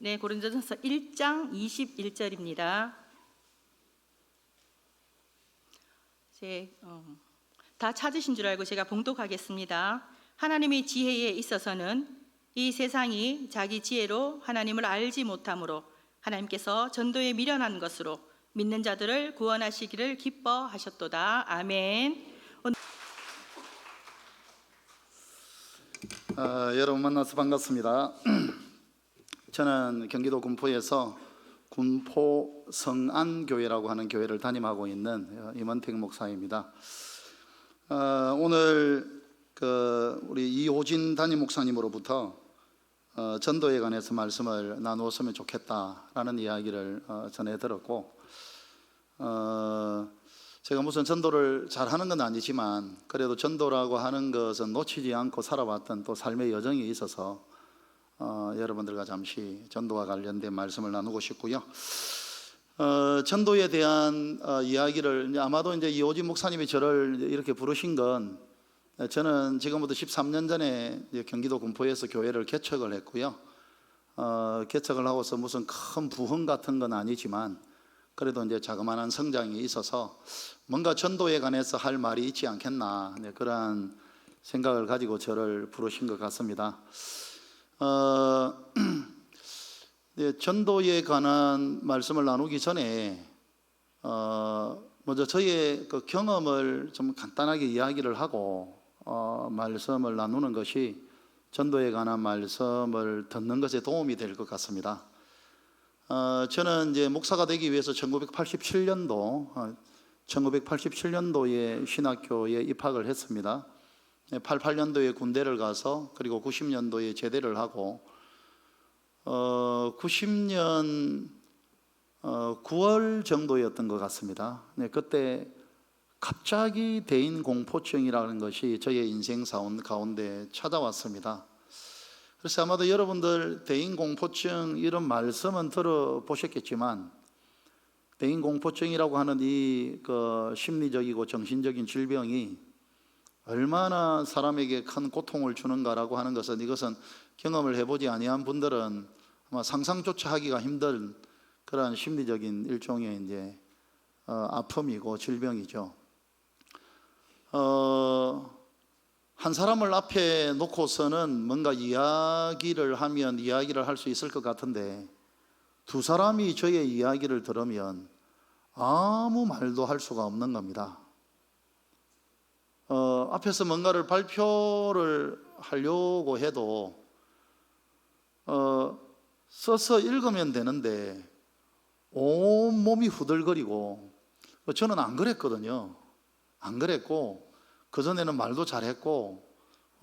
네, 고린도전서 1장 21절입니다. 다 찾으신 줄 알고 제가 봉독하겠습니다. 하나님의 지혜에 있어서는 이 세상이 자기 지혜로 하나님을 알지 못하므로 하나님께서 전도에 미련한 것으로 믿는 자들을 구원하시기를 기뻐하셨도다. 아멘. 여러분 만나서 반갑습니다. 저는 경기도 군포에서 군포 성안교회라고 하는 교회를 담임하고 있는 임원택 목사입니다. 오늘 우리 이호진 담임 목사님으로부터 전도에 관해서 말씀을 나누었으면 좋겠다라는 이야기를 전해 들었고, 제가 무슨 전도를 잘하는 건 아니지만 그래도 전도라고 하는 것은 놓치지 않고 살아왔던 또 삶의 여정이 있어서 여러분들과 잠시 전도와 관련된 말씀을 나누고 싶고요. 전도에 대한 이야기를 아마도 이제 이호진 목사님이 저를 이렇게 부르신 건, 저는 지금부터 13년 전에 경기도 군포에서 교회를 개척을 했고요. 개척을 하고서 무슨 큰 부흥 같은 건 아니지만 그래도 이제 자그마한 성장이 있어서 뭔가 전도에 관해서 할 말이 있지 않겠나, 그러한 생각을 가지고 저를 부르신 것 같습니다. 전도에 관한 말씀을 나누기 전에 먼저 저의 그 경험을 좀 간단하게 이야기를 하고 말씀을 나누는 것이 전도에 관한 말씀을 듣는 것에 도움이 될 것 같습니다. 저는 이제 목사가 되기 위해서 1987년도에 신학교에 입학을 했습니다. 88년도에 군대를 가서 그리고 90년도에 제대를 하고 90년 9월 정도였던 것 같습니다. 그때 갑자기 대인 공포증이라는 것이 저의 인생사 가운데 찾아왔습니다. 그래서 아마도 여러분들 대인 공포증 이런 말씀은 들어보셨겠지만, 대인 공포증이라고 하는 이 심리적이고 정신적인 질병이 얼마나 사람에게 큰 고통을 주는가라고 하는 것은, 이것은 경험을 해보지 아니한 분들은 아마 상상조차 하기가 힘든 그러한 심리적인 일종의 이제 아픔이고 질병이죠. 한 사람을 앞에 놓고서는 뭔가 이야기를 하면 이야기를 할 수 있을 것 같은데, 두 사람이 저의 이야기를 들으면 아무 말도 할 수가 없는 겁니다. 앞에서 뭔가를 발표를 하려고 해도 써서 읽으면 되는데 온 몸이 후들거리고, 저는 안 그랬거든요. 안 그랬고, 그전에는 말도 잘했고,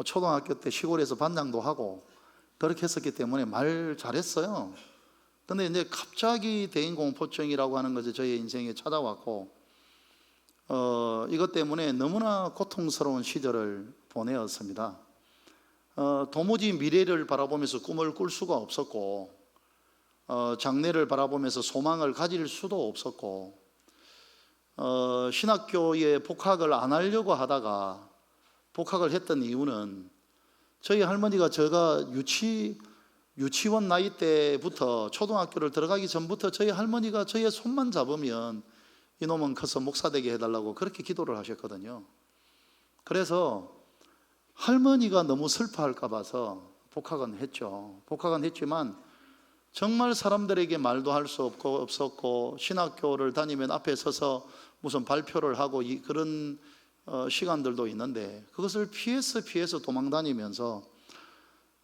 초등학교 때 시골에서 반장도 하고 그렇게 했었기 때문에 말 잘했어요. 근데 이제 갑자기 대인공포증이라고 하는 것이 저의 인생에 찾아왔고, 이것 때문에 너무나 고통스러운 시절을 보내었습니다. 도무지 미래를 바라보면서 꿈을 꿀 수가 없었고, 장래를 바라보면서 소망을 가질 수도 없었고, 신학교에 복학을 안 하려고 하다가 복학을 했던 이유는, 저희 할머니가 제가 유치원 나이 때부터 초등학교를 들어가기 전부터 저희 할머니가 저의 손만 잡으면 이놈은 커서 목사 되게 해달라고 그렇게 기도를 하셨거든요. 그래서 할머니가 너무 슬퍼할까 봐서 복학은 했죠. 복학은 했지만 정말 사람들에게 말도 할 수 없었고, 신학교를 다니면 앞에 서서 무슨 발표를 하고 그런 시간들도 있는데, 그것을 피해서 도망 다니면서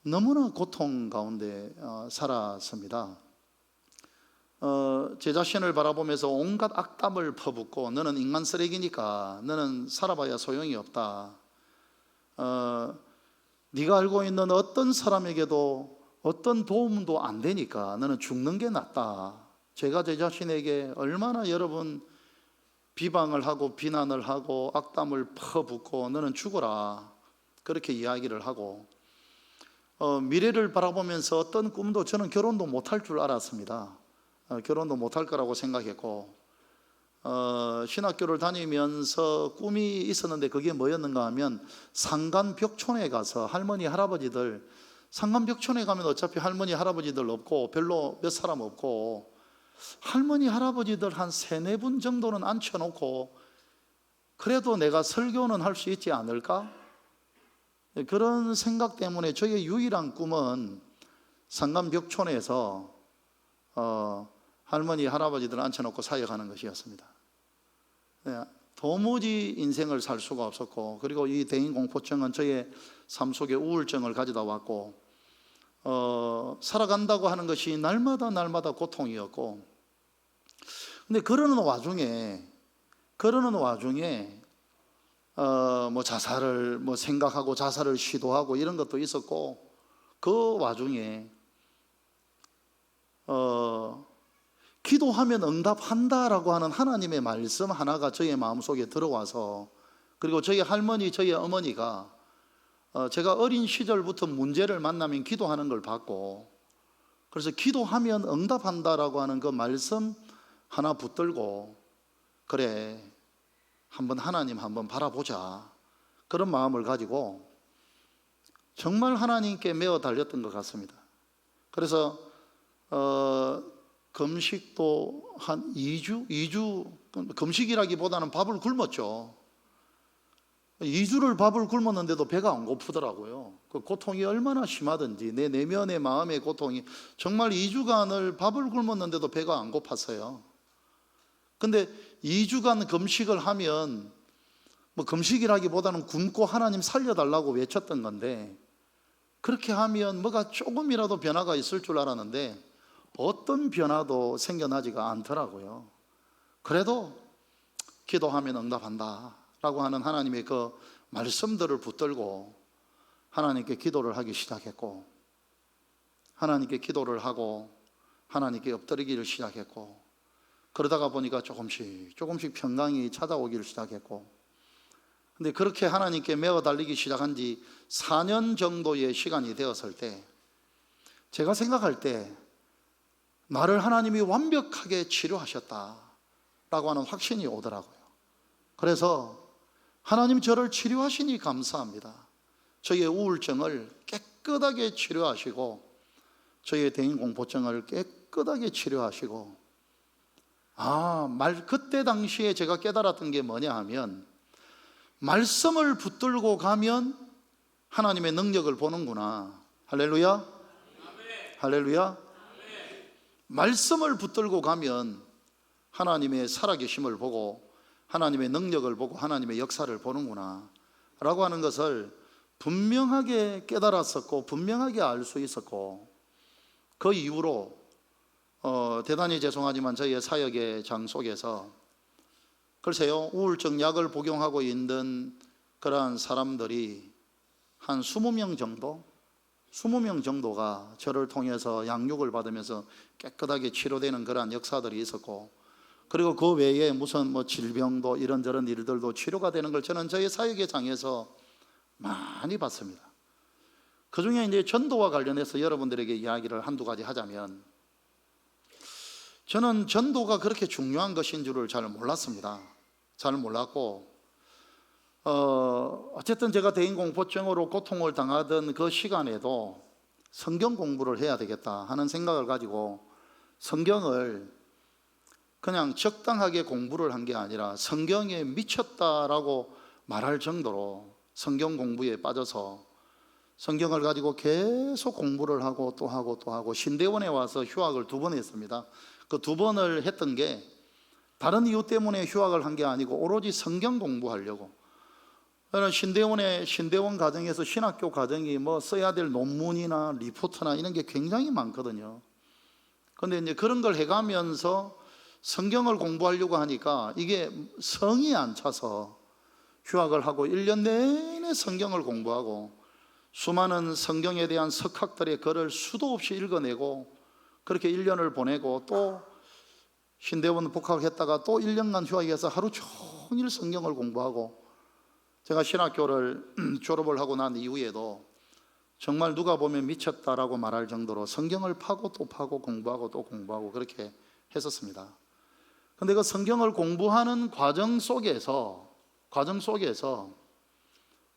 너무나 고통 가운데 살았습니다. 제 자신을 바라보면서 온갖 악담을 퍼붓고, 너는 인간 쓰레기니까 너는 살아봐야 소용이 없다, 네가 알고 있는 어떤 사람에게도 어떤 도움도 안 되니까 너는 죽는 게 낫다. 제가 제 자신에게 얼마나 여러분 비방을 하고 비난을 하고 악담을 퍼붓고 너는 죽어라, 그렇게 이야기를 하고, 미래를 바라보면서 어떤 꿈도, 저는 결혼도 못할 줄 알았습니다. 결혼도 못할 거라고 생각했고, 신학교를 다니면서 꿈이 있었는데 그게 뭐였는가 하면, 상간 벽촌에 가서 할머니 할아버지들 상간벽촌에 가면 어차피 할머니 할아버지들 없고 별로 몇 사람 없고 할머니 할아버지들 한 3-4분 정도는 앉혀놓고 그래도 내가 설교는 할 수 있지 않을까? 그런 생각 때문에 저의 유일한 꿈은 상간벽촌에서 할머니 할아버지들 앉혀놓고 사역하는 것이었습니다. 도무지 인생을 살 수가 없었고, 그리고 이 대인공포증은 저의 삶 속에 우울증을 가져다 왔고, 살아간다고 하는 것이 날마다 고통이었고, 근데 그러는 와중에 뭐 자살을 생각하고 자살을 시도하고 이런 것도 있었고, 그 와중에 기도하면 응답한다라고 하는 하나님의 말씀 하나가 저의 마음속에 들어와서, 그리고 저희 할머니, 저희 어머니가 제가 어린 시절부터 문제를 만나면 기도하는 걸 봤고, 그래서 기도하면 응답한다라고 하는 그 말씀 하나 붙들고, 그래 한번 하나님 한번 바라보자, 그런 마음을 가지고 정말 하나님께 매어 달렸던 것 같습니다. 그래서 금식도 한 2주 금식이라기보다는 밥을 굶었죠. 2주를 밥을 굶었는데도 배가 안 고프더라고요. 그 고통이 얼마나 심하든지, 내 내면의 마음의 고통이, 정말 2주간을 밥을 굶었는데도 배가 안 고팠어요. 근데 2주간 금식을 하면, 뭐 금식이라기보다는 굶고 하나님 살려달라고 외쳤던 건데, 그렇게 하면 뭐가 조금이라도 변화가 있을 줄 알았는데 어떤 변화도 생겨나지가 않더라고요. 그래도 기도하면 응답한다 라고 하는 하나님의 그 말씀들을 붙들고 하나님께 기도를 하기 시작했고, 하나님께 기도를 하고 하나님께 엎드리기를 시작했고, 그러다가 보니까 조금씩 평강이 찾아오기를 시작했고, 근데 그렇게 하나님께 매어 달리기 시작한 지 4년 정도의 시간이 되었을 때, 제가 생각할 때 나를 하나님이 완벽하게 치료하셨다라고 하는 확신이 오더라고요. 그래서 하나님 저를 치료하시니 감사합니다. 저의 우울증을 깨끗하게 치료하시고, 저의 대인공포증을 깨끗하게 치료하시고, 그때 당시에 제가 깨달았던 게 뭐냐 하면, 말씀을 붙들고 가면 하나님의 능력을 보는구나. 할렐루야. 할렐루야. 말씀을 붙들고 가면 하나님의 살아계심을 보고 하나님의 능력을 보고 하나님의 역사를 보는구나 라고 하는 것을 분명하게 깨달았었고, 분명하게 알 수 있었고, 그 이후로 대단히 죄송하지만 저희의 사역의 장 속에서, 글쎄요, 우울증 약을 복용하고 있는 그러한 사람들이 한 20명 정도가 저를 통해서 양육을 받으면서 깨끗하게 치료되는 그러한 역사들이 있었고, 그리고 그 외에 무슨 질병도 이런저런 일들도 치료가 되는 걸 저는 저희 사역의 장에서 많이 봤습니다. 그 중에 이제 전도와 관련해서 여러분들에게 이야기를 한두 가지 하자면, 저는 전도가 그렇게 중요한 것인 줄을 잘 몰랐습니다. 잘 몰랐고, 어쨌든 제가 대인공포증으로 고통을 당하던 그 시간에도 성경 공부를 해야 되겠다 하는 생각을 가지고 성경을 그냥 적당하게 공부를 한 게 아니라 성경에 미쳤다라고 말할 정도로 성경 공부에 빠져서 성경을 가지고 계속 공부를 하고 또 하고 신대원에 와서 휴학을 2번 했습니다. 그 2번을 했던 게 다른 이유 때문에 휴학을 한 게 아니고 오로지 성경 공부하려고. 저는 신대원 과정에서 신학교 과정이 써야 될 논문이나 리포트나 이런 게 굉장히 많거든요. 그런데 이제 그런 걸 해가면서 성경을 공부하려고 하니까 이게 성이 안 차서 휴학을 하고 1년 내내 성경을 공부하고 수많은 성경에 대한 석학들의 글을 수도 없이 읽어내고, 그렇게 1년을 보내고 또 신대원 복학을 했다가 또 1년간 휴학해서 하루 종일 성경을 공부하고, 제가 신학교를 졸업을 하고 난 이후에도 정말 누가 보면 미쳤다라고 말할 정도로 성경을 파고 또 파고 공부하고 또 공부하고 그렇게 했었습니다. 그런데 그 성경을 공부하는 과정 속에서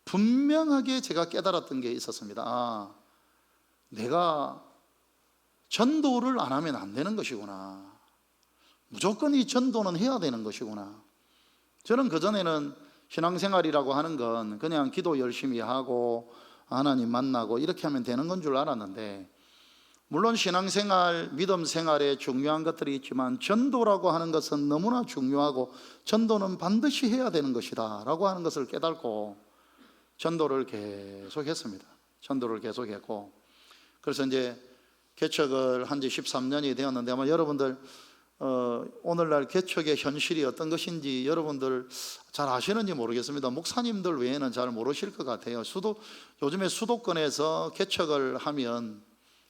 분명하게 제가 깨달았던 게 있었습니다. 내가 전도를 안 하면 안 되는 것이구나. 무조건 이 전도는 해야 되는 것이구나. 저는 그전에는 신앙생활이라고 하는 건 그냥 기도 열심히 하고 하나님 만나고 이렇게 하면 되는 건 줄 알았는데, 물론 신앙생활, 믿음 생활에 중요한 것들이 있지만 전도라고 하는 것은 너무나 중요하고 전도는 반드시 해야 되는 것이다 라고 하는 것을 깨닫고 전도를 계속했습니다. 전도를 계속했고, 그래서 이제 개척을 한 지 13년이 되었는데, 아마 여러분들 오늘날 개척의 현실이 어떤 것인지 여러분들 잘 아시는지 모르겠습니다. 목사님들 외에는 잘 모르실 것 같아요. 요즘에 수도권에서 개척을 하면,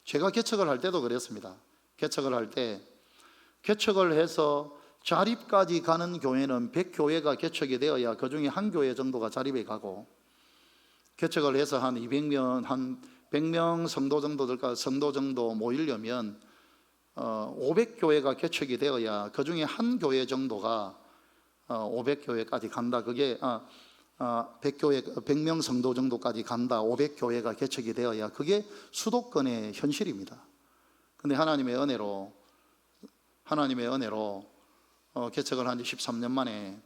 제가 개척을 할 때도 그랬습니다. 개척을 할 때 개척을 해서 자립까지 가는 교회는 100교회가 개척이 되어야 그 중에 한 교회 정도가 자립에 가고, 개척을 해서 한 200명, 한 100명 성도 정도 모이려면 500교회가 개척이 되어야 그 중에 한 교회 정도가 500교회까지 간다. 그게 100명 성도 정도까지 간다. 500교회가 개척이 되어야 그게 수도권의 현실입니다. 근데 하나님의 은혜로 개척을 한 지 13년 만에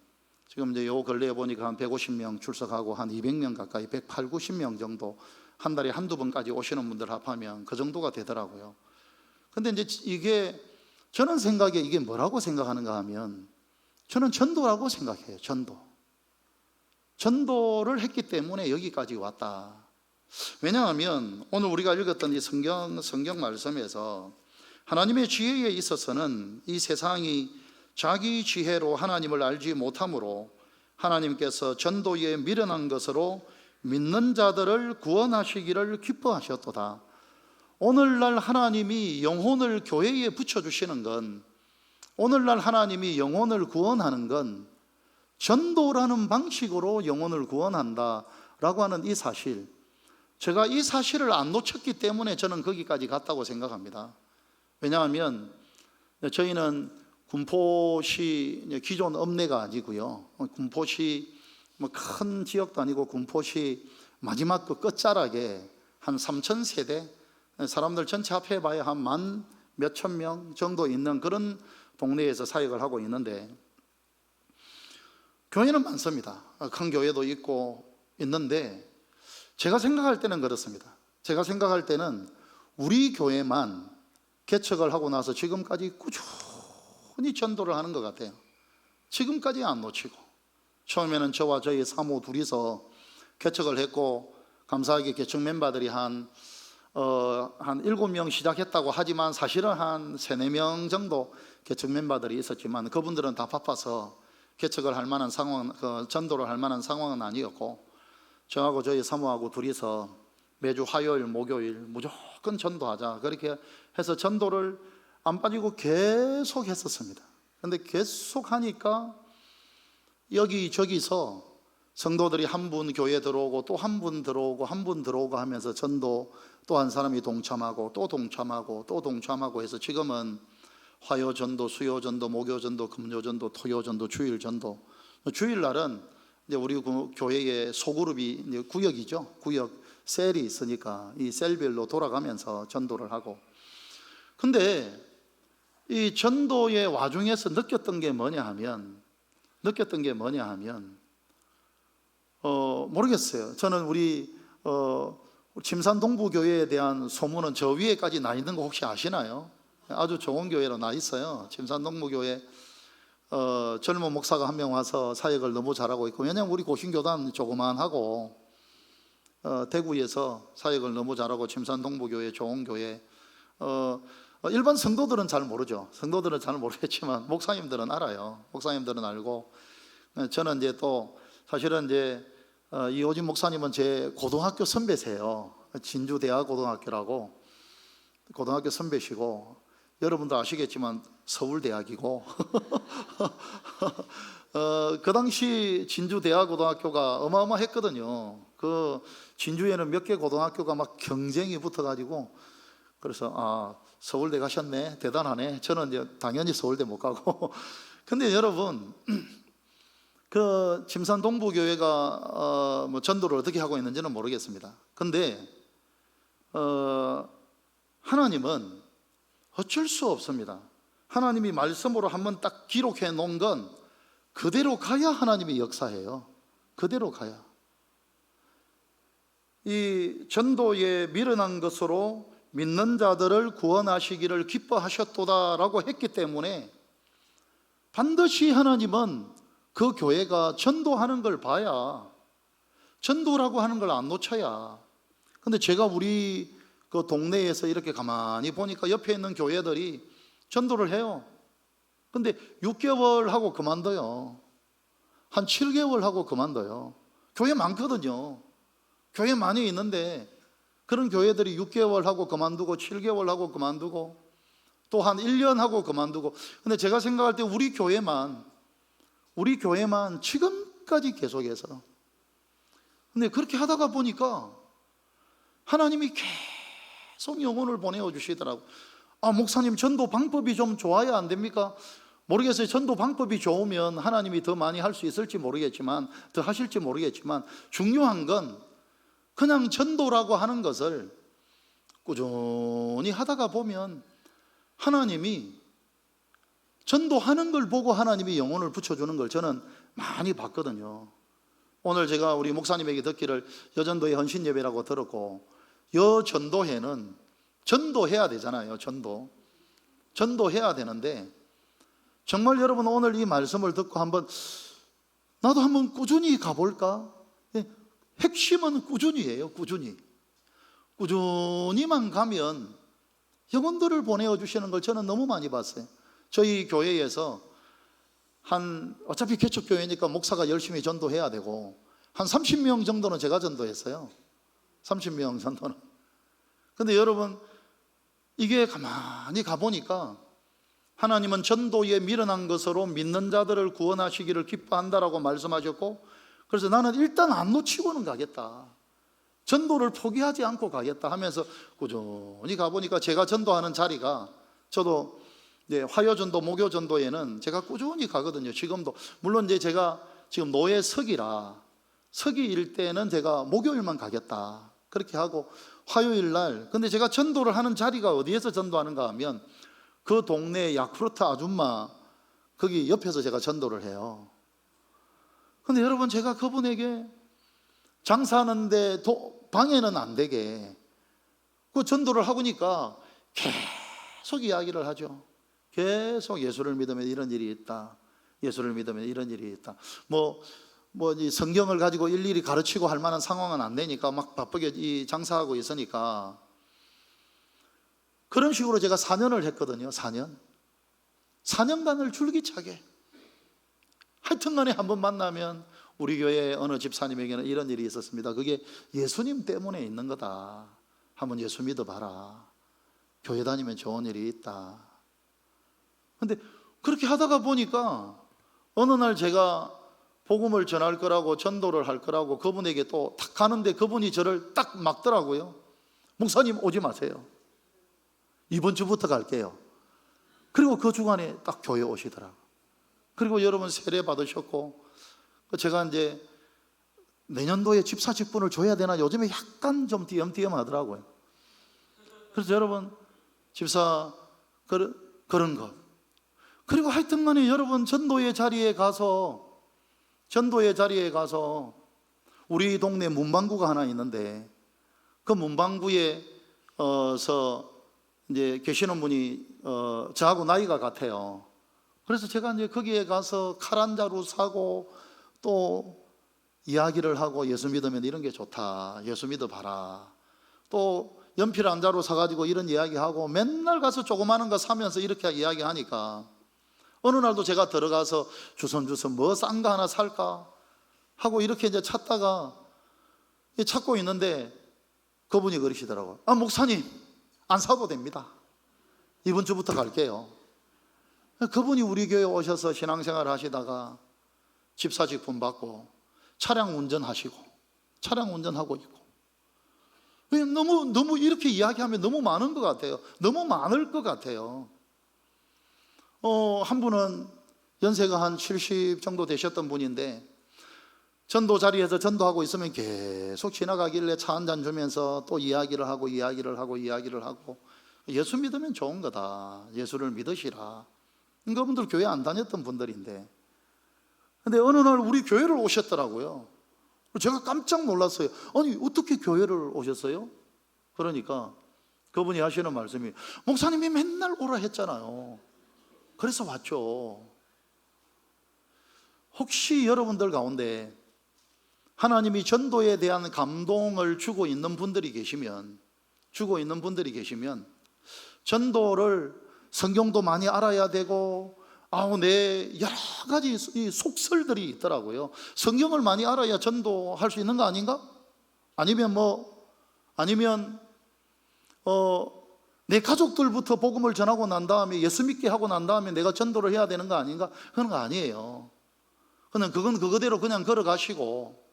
지금 이제 요 근래에 보니까 한 150명 출석하고 한 200명 가까이 180, 90명 정도 한 달에 한두 번까지 오시는 분들 합하면 그 정도가 되더라고요. 근데 이제 이게 저는 생각에 이게 뭐라고 생각하는가 하면 저는 전도라고 생각해요. 전도를 했기 때문에 여기까지 왔다. 왜냐하면 오늘 우리가 읽었던 이 성경 말씀에서 하나님의 지혜에 있어서는 이 세상이 자기 지혜로 하나님을 알지 못하므로 하나님께서 전도에 미련한 것으로 믿는 자들을 구원하시기를 기뻐하셨도다. 오늘날 하나님이 영혼을 교회에 붙여주시는 건, 오늘날 하나님이 영혼을 구원하는 건 전도라는 방식으로 영혼을 구원한다라고 하는 이 사실, 제가 이 사실을 안 놓쳤기 때문에 저는 거기까지 갔다고 생각합니다. 왜냐하면 저희는 군포시 기존 읍내가 아니고요, 군포시 큰 지역도 아니고 군포시 마지막 그 끝자락에 한 3,000세대, 사람들 전체 합해봐야 한 1만 몇천 명 정도 있는 그런 동네에서 사역을 하고 있는데, 교회는 많습니다. 큰 교회도 있고 있는데, 제가 생각할 때는 그렇습니다. 제가 생각할 때는 우리 교회만 개척을 하고 나서 지금까지 꾸준히 전도를 하는 것 같아요. 지금까지 안 놓치고. 처음에는 저와 저희 사모 둘이서 개척을 했고, 감사하게 개척 멤버들이 한 7명 시작했다고 하지만 사실은 한 3, 4명 정도 개척 멤버들이 있었지만 그분들은 다 바빠서 개척을 할 만한 상황, 전도를 할 만한 상황은 아니었고, 저하고 저희 사모하고 둘이서 매주 화요일, 목요일 무조건 전도하자, 그렇게 해서 전도를 안 빠지고 계속 했었습니다. 그런데 계속 하니까 여기저기서 성도들이 한 분 교회 들어오고 또 한 분 들어오고 한 분 들어오고 하면서 전도 또 한 사람이 동참하고 또 동참하고 또 동참하고 해서 지금은 화요전도, 수요전도, 목요전도, 금요전도, 토요전도, 주일전도. 주일날은 이제 우리 교회의 소그룹이 이제 구역이죠. 구역 셀이 있으니까 이 셀별로 돌아가면서 전도를 하고. 근데 이 전도의 와중에서 느꼈던 게 뭐냐 하면 모르겠어요. 저는 우리 침산 동부교회에 대한 소문은 저 위에까지 나 있는 거 혹시 아시나요? 아주 좋은 교회로 나 있어요. 침산 동부교회 젊은 목사가 한 명 와서 사역을 너무 잘하고 있고, 왜냐하면 우리 고신교단 조그만하고 대구에서 사역을 너무 잘하고 침산 동부교회 좋은 교회. 일반 성도들은 잘 모르죠. 성도들은 잘 모르겠지만 목사님들은 알아요. 목사님들은 알고. 저는 이제 또 사실은 이제 이호진 목사님은 제 고등학교 선배세요. 진주대학고등학교라고 고등학교 선배시고, 여러분도 아시겠지만 서울대학이고 그 당시 진주대학고등학교가 어마어마했거든요. 그 진주에는 몇 개 고등학교가 막 경쟁이 붙어가지고, 그래서 서울대 가셨네, 대단하네. 저는 이제 당연히 서울대 못 가고 근데 여러분, 그 침산 동부교회가 뭐 전도를 어떻게 하고 있는지는 모르겠습니다. 근데 하나님은 어쩔 수 없습니다. 하나님이 말씀으로 한번 딱 기록해 놓은 건 그대로 가야 하나님이 역사해요. 그대로 가야. 이 전도에 미련한 것으로 믿는 자들을 구원하시기를 기뻐하셨도다라고 했기 때문에 반드시 하나님은 그 교회가 전도하는 걸 봐야, 전도라고 하는 걸 안 놓쳐야. 근데 제가 우리 그 동네에서 이렇게 가만히 보니까 옆에 있는 교회들이 전도를 해요. 근데 6개월 하고 그만둬요. 한 7개월 하고 그만둬요. 교회 많거든요. 교회 많이 있는데 그런 교회들이 6개월 하고 그만두고 7개월 하고 그만두고 또 한 1년 하고 그만두고. 근데 제가 생각할 때 우리 교회만 지금까지 계속해서. 근데 그렇게 하다가 보니까 하나님이 계속 영혼을 보내어 주시더라고요. 목사님 전도 방법이 좀 좋아야 안 됩니까? 모르겠어요. 전도 방법이 좋으면 하나님이 더 많이 할 수 있을지 모르겠지만, 더 하실지 모르겠지만, 중요한 건 그냥 전도라고 하는 것을 꾸준히 하다가 보면 하나님이, 전도하는 걸 보고 하나님이 영혼을 붙여주는 걸 저는 많이 봤거든요. 오늘 제가 우리 목사님에게 듣기를 여전도의 헌신예배라고 들었고, 여전도회는 전도해야 되잖아요. 전도해야 되는데 정말 여러분 오늘 이 말씀을 듣고 나도 한번 꾸준히 가볼까? 핵심은 꾸준히예요. 꾸준히만 가면 영혼들을 보내어 주시는 걸 저는 너무 많이 봤어요. 저희 교회에서 어차피 개척교회니까 목사가 열심히 전도해야 되고 한 30명 정도는 제가 전도했어요. 30명 정도는. 근데 여러분 이게 가만히 가보니까 하나님은 전도에 미련한 것으로 믿는 자들을 구원하시기를 기뻐한다라고 말씀하셨고, 그래서 나는 일단 안 놓치고는 가겠다, 전도를 포기하지 않고 가겠다 하면서 꾸준히 가보니까 제가 전도하는 자리가, 저도 이제 화요전도 목요전도에는 제가 꾸준히 가거든요. 지금도 물론 이제 제가 지금 노예 서기일 때는 제가 목요일만 가겠다 그렇게 하고 화요일 날, 근데 제가 전도를 하는 자리가 어디에서 전도하는가 하면 그 동네 야쿠르트 아줌마 거기 옆에서 제가 전도를 해요. 근데 여러분 제가 그분에게 장사하는데 방해는 안 되게 그 전도를 하고니까 계속 이야기를 하죠. 계속 예수를 믿으면 이런 일이 있다, 예수를 믿으면 이런 일이 있다. 이 성경을 가지고 일일이 가르치고 할 만한 상황은 안 되니까 막 바쁘게 장사하고 있으니까 그런 식으로 제가 4년을 했거든요. 4년간을 줄기차게. 하여튼간에 한번 만나면 우리 교회 어느 집사님에게는 이런 일이 있었습니다. 그게 예수님 때문에 있는 거다. 한번 예수 믿어봐라. 교회 다니면 좋은 일이 있다. 근데 그렇게 하다가 보니까 어느 날 제가 복음을 전할 거라고 전도를 할 거라고 그분에게 또 탁 가는데 그분이 저를 딱 막더라고요. 목사님 오지 마세요. 이번 주부터 갈게요. 그리고 그 주간에 딱 교회 오시더라고요. 그리고 여러분 세례 받으셨고, 제가 이제 내년도에 집사 직분을 줘야 되나 요즘에 약간 좀 띄엄띄엄 하더라고요. 그래서 여러분 집사 그런 것. 그리고 하여튼 간에 여러분 전도의 자리에 가서 우리 동네 문방구가 하나 있는데 그 문방구에서 이제 계시는 분이 저하고 나이가 같아요. 그래서 제가 이제 거기에 가서 칼 한 자루 사고 또 이야기를 하고 예수 믿으면 이런 게 좋다, 예수 믿어봐라. 또 연필 한 자루 사가지고 이런 이야기하고 맨날 가서 조그마한 거 사면서 이렇게 이야기하니까 어느 날도 제가 들어가서 주섬주섬 뭐 싼 거 하나 살까 하고 이렇게 이제 찾고 있는데 그분이 그러시더라고요. 목사님 안 사도 됩니다. 이번 주부터 갈게요. 그분이 우리 교회 오셔서 신앙생활 하시다가 집사 직분 받고 차량 운전하고 있고. 너무 이렇게 이야기하면 너무 많은 것 같아요. 너무 많을 것 같아요. 한 분은 연세가 한 70 정도 되셨던 분인데 전도 자리에서 전도하고 있으면 계속 지나가길래 차 한 잔 주면서 또 이야기를 하고 예수 믿으면 좋은 거다. 예수를 믿으시라. 그분들 교회 안 다녔던 분들인데, 근데 어느 날 우리 교회를 오셨더라고요. 제가 깜짝 놀랐어요. 아니, 어떻게 교회를 오셨어요? 그러니까 그분이 하시는 말씀이, 목사님이 맨날 오라 했잖아요. 그래서 왔죠. 혹시 여러분들 가운데 하나님이 전도에 대한 감동을 주고 있는 분들이 계시면, 전도를 성경도 많이 알아야 되고, 내 여러 가지 이 속설들이 있더라고요. 성경을 많이 알아야 전도할 수 있는 거 아닌가? 아니면 내 가족들부터 복음을 전하고 난 다음에, 예수 믿게 하고 난 다음에 내가 전도를 해야 되는 거 아닌가? 그런 거 아니에요. 그건 그거대로 그냥 걸어가시고,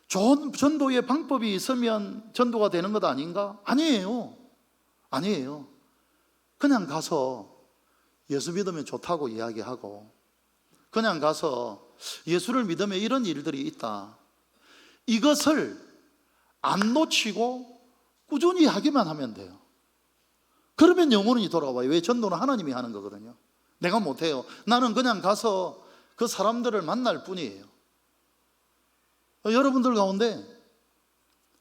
좋은 전도의 방법이 있으면 전도가 되는 것 아닌가? 아니에요. 그냥 가서 예수 믿으면 좋다고 이야기하고, 그냥 가서 예수를 믿으면 이런 일들이 있다, 이것을 안 놓치고 꾸준히 하기만 하면 돼요. 그러면 영혼이 돌아와요. 왜? 전도는 하나님이 하는 거거든요. 내가 못해요. 나는 그냥 가서 그 사람들을 만날 뿐이에요. 여러분들 가운데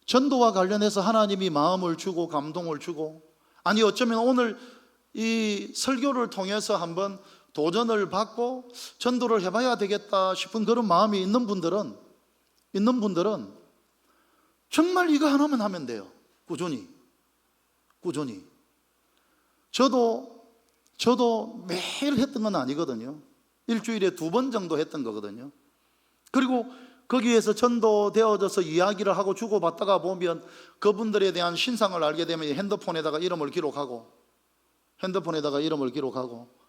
전도와 관련해서 하나님이 마음을 주고 감동을 주고, 아니 어쩌면 오늘 이 설교를 통해서 한번 도전을 받고 전도를 해봐야 되겠다 싶은 그런 마음이 있는 분들은 정말 이거 하나만 하면 돼요. 꾸준히. 저도 매일 했던 건 아니거든요. 일주일에 2번 정도 했던 거거든요. 그리고 거기에서 전도되어져서 이야기를 하고 주고받다가 보면 그분들에 대한 신상을 알게 되면 핸드폰에다가 이름을 기록하고,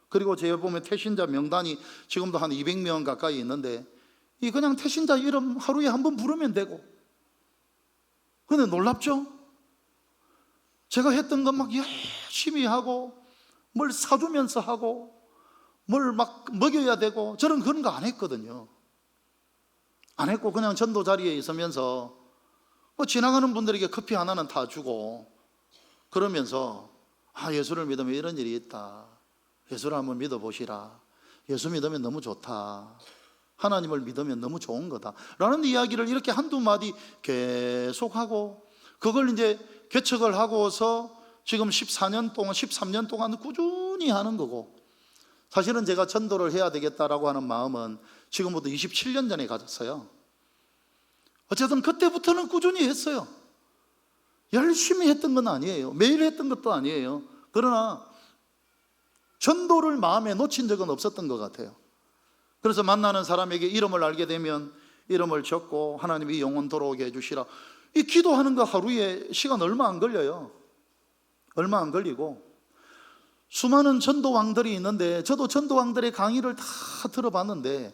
그리고 제가 보면 태신자 명단이 지금도 한 200명 가까이 있는데, 이 그냥 태신자 이름 하루에 한 번 부르면 되고. 근데 놀랍죠? 제가 했던 건 막 열심히 하고, 뭘 사주면서 하고, 뭘 막 먹여야 되고, 저는 그런 거 안 했거든요. 안 했고 그냥 전도 자리에 있으면서 지나가는 분들에게 커피 하나는 다 주고, 그러면서 예수를 믿으면 이런 일이 있다, 예수를 한번 믿어보시라, 예수 믿으면 너무 좋다, 하나님을 믿으면 너무 좋은 거다 라는 이야기를 이렇게 한두 마디 계속하고, 그걸 이제 개척을 하고서 지금 13년 동안 꾸준히 하는 거고, 사실은 제가 전도를 해야 되겠다라고 하는 마음은 지금부터 27년 전에 가졌어요. 어쨌든 그때부터는 꾸준히 했어요. 열심히 했던 건 아니에요. 매일 했던 것도 아니에요. 그러나 전도를 마음에 놓친 적은 없었던 것 같아요. 그래서 만나는 사람에게 이름을 알게 되면 이름을 적고, 하나님이 영혼 돌아오게 해주시라, 이 기도하는 거 하루에 시간 얼마 안 걸려요. 얼마 안 걸리고, 수많은 전도왕들이 있는데 저도 전도왕들의 강의를 다 들어봤는데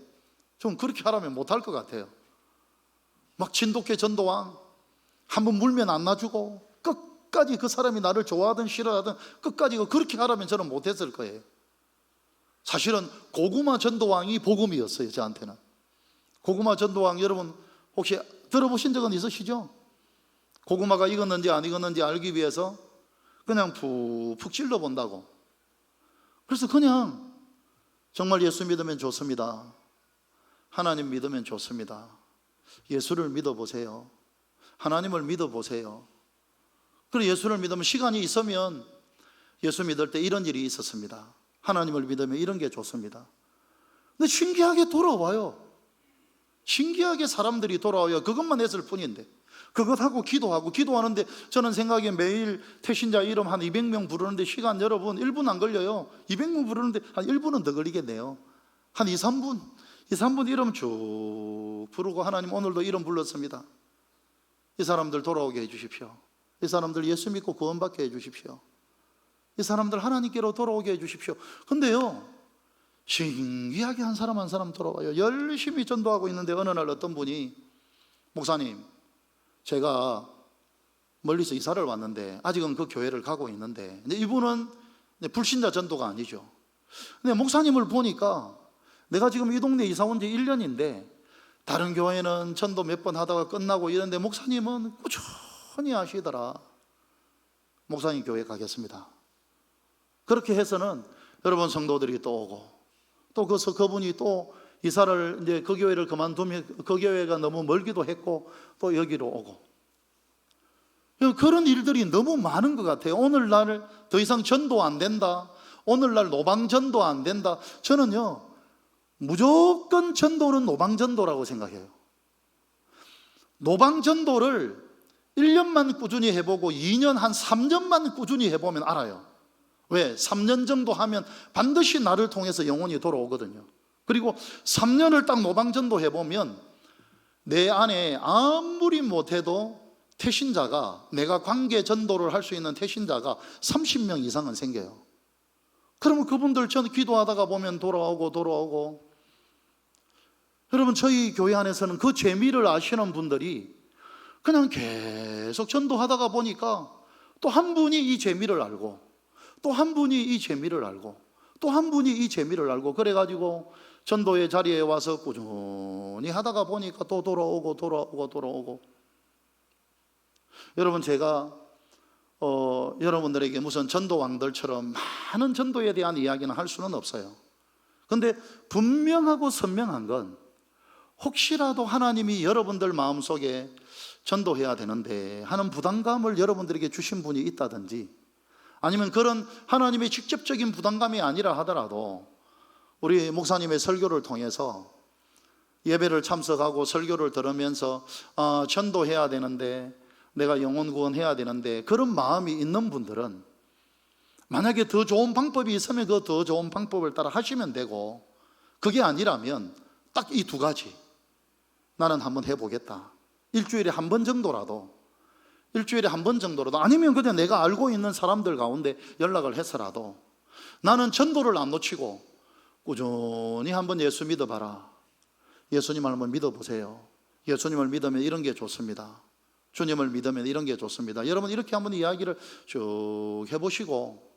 좀 그렇게 하라면 못할 것 같아요. 막 진돗개 전도왕 한번 물면 안 놔주고, 끝까지 그 사람이 나를 좋아하든 싫어하든 끝까지 그렇게 하라면 저는 못했을 거예요. 사실은 고구마 전도왕이 복음이었어요. 저한테는. 고구마 전도왕 여러분 혹시 들어보신 적은 있으시죠? 고구마가 익었는지 안 익었는지 알기 위해서 그냥 푹푹 찔러 본다고. 그래서 그냥 정말 예수 믿으면 좋습니다, 하나님 믿으면 좋습니다, 예수를 믿어보세요, 하나님을 믿어보세요. 그리고 예수를 믿으면, 시간이 있으면 예수 믿을 때 이런 일이 있었습니다, 하나님을 믿으면 이런 게 좋습니다. 근데 신기하게 돌아와요. 신기하게 사람들이 돌아와요. 그것만 했을 뿐인데, 그것하고 기도하는데 저는 생각에 매일 태신자 이름 한 200명 부르는데 시간 여러분 1분 안 걸려요. 200명 부르는데 한 1분은 더 걸리겠네요. 한 2, 3분 이름 쭉 부르고, 하나님 오늘도 이름 불렀습니다, 이 사람들 돌아오게 해주십시오, 이 사람들 예수 믿고 구원받게 해주십시오, 이 사람들 하나님께로 돌아오게 해주십시오. 근데요, 신기하게 한 사람 한 사람 돌아와요. 열심히 전도하고 있는데 어느 날 어떤 분이, 목사님 제가 멀리서 이사를 왔는데 아직은 그 교회를 가고 있는데, 근데 이분은 불신자 전도가 아니죠. 근데 목사님을 보니까 내가 지금 이 동네 이사 온 지 1년인데 다른 교회는 전도 몇 번 하다가 끝나고 이런데 목사님은 꾸준히 하시더라. 목사님 교회 가겠습니다. 그렇게 해서는 여러분 성도들이 또 오고, 또 그분이 또 이사를 이제 그 교회를 그만두면 그 교회가 너무 멀기도 했고 또 여기로 오고, 그런 일들이 너무 많은 것 같아요. 오늘날 더 이상 전도 안 된다, 오늘날 노방전도 안 된다. 저는요, 무조건 전도는 노방전도라고 생각해요. 노방전도를 1년만 꾸준히 해보고 2년, 한 3년만 꾸준히 해보면 알아요. 왜? 3년 정도 하면 반드시 나를 통해서 영혼이 돌아오거든요. 그리고 3년을 딱 노방전도 해보면 내 안에 아무리 못해도 태신자가, 내가 관계 전도를 할 수 있는 태신자가 30명 이상은 생겨요. 그러면 그분들 전 기도하다가 보면 돌아오고. 여러분, 저희 교회 안에서는 그 재미를 아시는 분들이 그냥 계속 전도하다가 보니까 또 한 분이 이 재미를 알고, 또 한 분이 이 재미를 알고, 또 한 분이 이 재미를 알고, 그래가지고 전도의 자리에 와서 꾸준히 하다가 보니까 또 돌아오고. 여러분, 제가 여러분들에게 무슨 전도왕들처럼 많은 전도에 대한 이야기는 할 수는 없어요. 그런데 분명하고 선명한 건, 혹시라도 하나님이 여러분들 마음속에 전도해야 되는데 하는 부담감을 여러분들에게 주신 분이 있다든지, 아니면 그런 하나님의 직접적인 부담감이 아니라 하더라도 우리 목사님의 설교를 통해서 예배를 참석하고 설교를 들으면서 전도해야 되는데, 내가 영혼 구원해야 되는데, 그런 마음이 있는 분들은 만약에 더 좋은 방법이 있으면 그 더 좋은 방법을 따라 하시면 되고, 그게 아니라면 딱 이 두 가지, 나는 한번 해보겠다. 일주일에 한 번 정도라도, 아니면 그냥 내가 알고 있는 사람들 가운데 연락을 해서라도, 나는 전도를 안 놓치고 꾸준히 한번 예수 믿어봐라. 예수님을 한번 믿어보세요. 예수님을 믿으면 이런 게 좋습니다. 주님을 믿으면 이런 게 좋습니다. 여러분, 이렇게 한번 이야기를 쭉 해보시고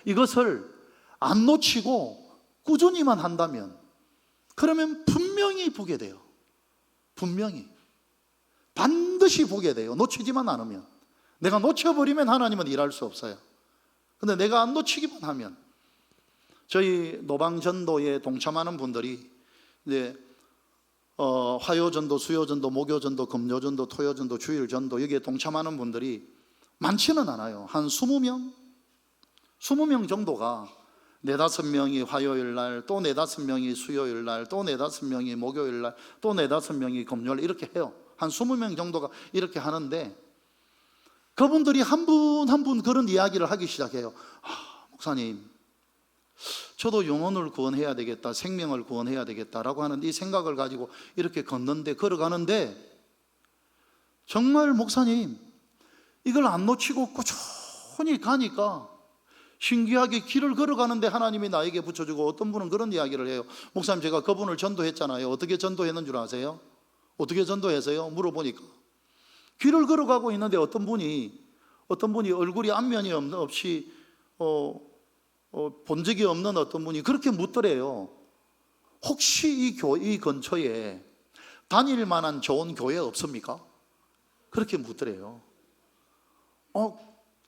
이것을 안 놓치고 꾸준히만 한다면, 그러면 분명히 보게 돼요. 분명히, 반드시 보게 돼요. 놓치지만 않으면. 내가 놓쳐버리면 하나님은 일할 수 없어요. 근데 내가 안 놓치기만 하면, 저희 노방전도에 동참하는 분들이 이제 화요전도, 수요전도, 목요전도, 금요전도, 토요전도, 주일전도, 여기에 동참하는 분들이 많지는 않아요. 한 20명 정도가 4-5명이 화요일날, 또 4-5명이 수요일날, 또 4-5명이 목요일날, 또 4-5명이 금요일, 이렇게 해요. 한 20명 정도가 이렇게 하는데, 그분들이 한 분 한 분 그런 이야기를 하기 시작해요. 목사님, 저도 영혼을 구원해야 되겠다, 생명을 구원해야 되겠다라고 하는 이 생각을 가지고 이렇게 걸어가는데, 정말 목사님, 이걸 안 놓치고 꾸준히 가니까 신기하게 길을 걸어가는데 하나님이 나에게 붙여주고, 어떤 분은 그런 이야기를 해요. 목사님, 제가 그분을 전도했잖아요. 어떻게 전도했는 줄 아세요? 어떻게 전도했어요? 물어보니까 길을 걸어가고 있는데 어떤 분이 얼굴이 안면이 없이 본 적이 없는 어떤 분이 그렇게 묻더래요. 혹시 이 근처에 다닐 만한 좋은 교회 없습니까? 그렇게 묻더래요.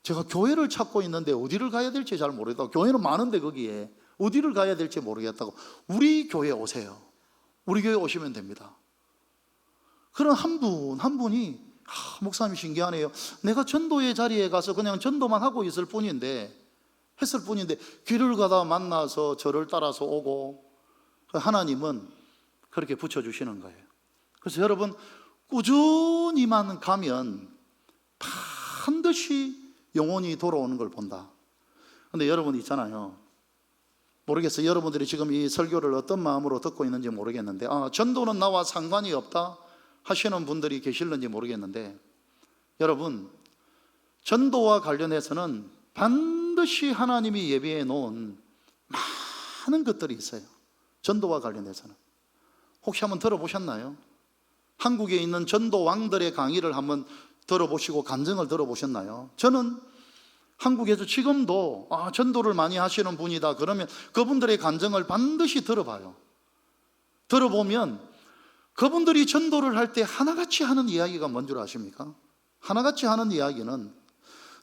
제가 교회를 찾고 있는데 어디를 가야 될지 잘 모르겠다고. 교회는 많은데 거기에 어디를 가야 될지 모르겠다고. 우리 교회 오세요. 우리 교회 오시면 됩니다. 그런 한 분이 목사님 신기하네요. 내가 전도의 자리에 가서 그냥 전도만 하고 했을 뿐인데 길을 가다 만나서 저를 따라서 오고, 하나님은 그렇게 붙여주시는 거예요. 그래서 여러분, 꾸준히만 가면 반드시 영혼이 돌아오는 걸 본다. 근데 여러분 있잖아요, 모르겠어요. 여러분들이 지금 이 설교를 어떤 마음으로 듣고 있는지 모르겠는데, 전도는 나와 상관이 없다 하시는 분들이 계실는지 모르겠는데, 여러분, 전도와 관련해서는 반드시 하나님이 예비해 놓은 많은 것들이 있어요. 전도와 관련해서는. 혹시 한번 들어보셨나요? 한국에 있는 전도 왕들의 강의를 한번 들어보시고 간증을 들어보셨나요? 저는 한국에서 지금도 전도를 많이 하시는 분이다 그러면 그분들의 간증을 반드시 들어봐요. 들어보면 그분들이 전도를 할 때 하나같이 하는 이야기가 뭔 줄 아십니까? 하나같이 하는 이야기는,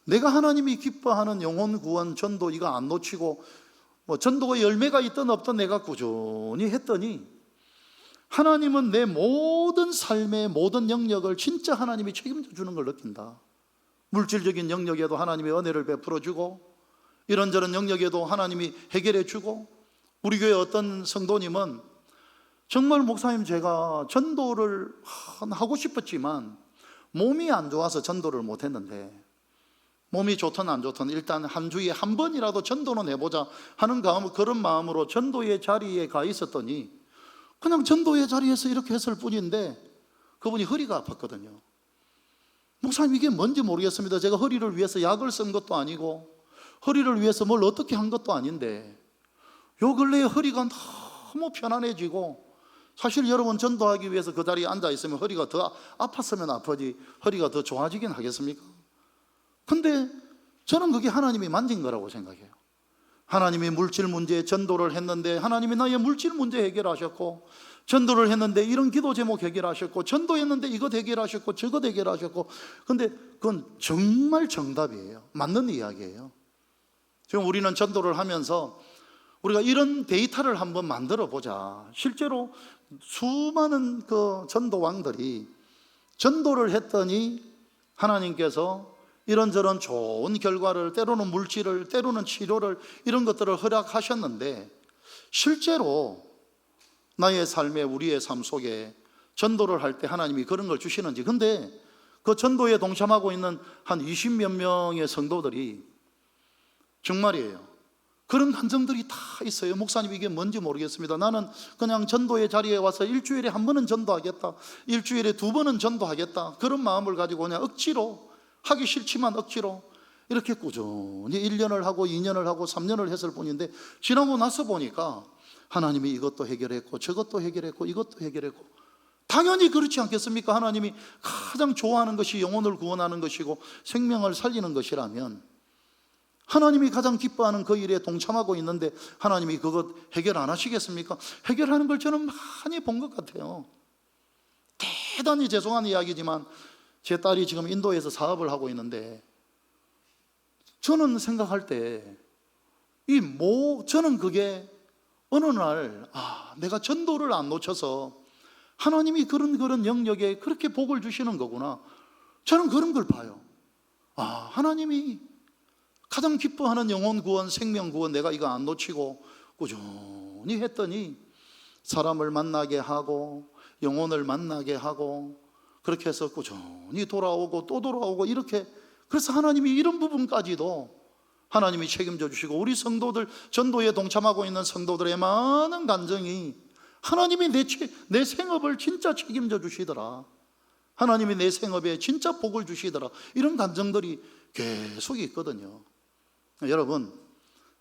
내가 하나님이 기뻐하는 영혼 구원, 전도 이거 안 놓치고 뭐 전도가 열매가 있든 없든 내가 꾸준히 했더니 하나님은 내 모든 삶의 모든 영역을 진짜 하나님이 책임져 주는 걸 느낀다. 물질적인 영역에도 하나님이 은혜를 베풀어 주고 이런저런 영역에도 하나님이 해결해 주고, 우리 교회 어떤 성도님은 정말 목사님 제가 전도를 하고 싶었지만 몸이 안 좋아서 전도를 못 했는데, 몸이 좋든 안 좋든 일단 한 주에 한 번이라도 전도는 해보자 하는 그런 마음으로 전도의 자리에 가 있었더니 그냥 전도의 자리에서 이렇게 했을 뿐인데 그분이 허리가 아팠거든요. 목사님 이게 뭔지 모르겠습니다. 제가 허리를 위해서 약을 쓴 것도 아니고 허리를 위해서 뭘 어떻게 한 것도 아닌데 요 근래에 허리가 너무 편안해지고, 사실 여러분 전도하기 위해서 그 자리에 앉아 있으면 허리가 더 아팠으면 아프지 허리가 더 좋아지긴 하겠습니까? 근데 저는 그게 하나님이 만진 거라고 생각해요. 하나님이 물질 문제에 전도를 했는데 하나님이 나의 물질 문제 해결하셨고, 전도를 했는데 이런 기도 제목 해결하셨고, 전도했는데 이것 해결하셨고 저것 해결하셨고. 근데 그건 정말 정답이에요. 맞는 이야기예요. 지금 우리는 전도를 하면서 우리가 이런 데이터를 한번 만들어 보자. 실제로 수많은 그 전도왕들이 전도를 했더니 하나님께서 이런저런 좋은 결과를, 때로는 물질을, 때로는 치료를, 이런 것들을 허락하셨는데 실제로 나의 삶에, 우리의 삶 속에 전도를 할 때 하나님이 그런 걸 주시는지. 근데 그 전도에 동참하고 있는 한 20몇 명의 성도들이 정말이에요, 그런 감정들이 다 있어요. 목사님 이게 뭔지 모르겠습니다. 나는 그냥 전도의 자리에 와서 일주일에 한 번은 전도하겠다, 일주일에 두 번은 전도하겠다, 그런 마음을 가지고 그냥 억지로, 하기 싫지만 억지로 이렇게 꾸준히 1년을 하고 2년을 하고 3년을 했을 뿐인데, 지나고 나서 보니까 하나님이 이것도 해결했고 저것도 해결했고 이것도 해결했고. 당연히 그렇지 않겠습니까? 하나님이 가장 좋아하는 것이 영혼을 구원하는 것이고 생명을 살리는 것이라면 하나님이 가장 기뻐하는 그 일에 동참하고 있는데 하나님이 그것 해결 안 하시겠습니까? 해결하는 걸 저는 많이 본 것 같아요. 대단히 죄송한 이야기지만 제 딸이 지금 인도에서 사업을 하고 있는데 저는 생각할 때 저는 그게 어느 날 내가 전도를 안 놓쳐서 하나님이 그런 영역에 그렇게 복을 주시는 거구나, 저는 그런 걸 봐요. 하나님이 가장 기뻐하는 영혼 구원, 생명 구원, 내가 이거 안 놓치고 꾸준히 했더니 사람을 만나게 하고 영혼을 만나게 하고 그렇게 해서 꾸준히 돌아오고 또 돌아오고 이렇게. 그래서 하나님이 이런 부분까지도 하나님이 책임져 주시고, 우리 성도들, 전도에 동참하고 있는 성도들의 많은 간증이 하나님이 내 생업을 진짜 책임져 주시더라, 하나님이 내 생업에 진짜 복을 주시더라, 이런 간증들이 계속 있거든요. 여러분,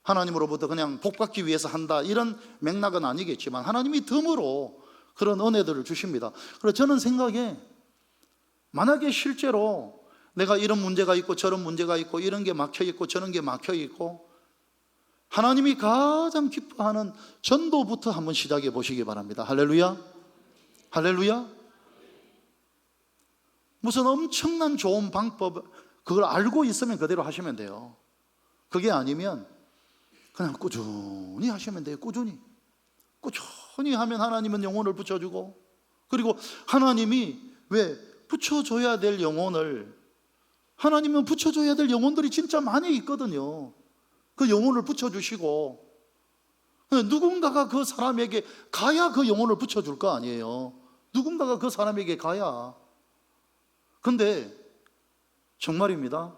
하나님으로부터 그냥 복 받기 위해서 한다 이런 맥락은 아니겠지만 하나님이 덤으로 그런 은혜들을 주십니다. 그래서 저는 생각에 만약에 실제로 내가 이런 문제가 있고 저런 문제가 있고 이런 게 막혀 있고 저런 게 막혀 있고, 하나님이 가장 기뻐하는 전도부터 한번 시작해 보시기 바랍니다. 할렐루야, 할렐루야. 무슨 엄청난 좋은 방법 그걸 알고 있으면 그대로 하시면 돼요. 그게 아니면 그냥 꾸준히 하시면 돼요. 꾸준히 하면 하나님은 영혼을 붙여주고, 그리고 하나님이 왜 붙여줘야 될 영혼을, 하나님은 붙여줘야 될 영혼들이 진짜 많이 있거든요. 그 영혼을 붙여주시고 누군가가 그 사람에게 가야 그 영혼을 붙여줄 거 아니에요. 누군가가 그 사람에게 가야. 근데 정말입니다,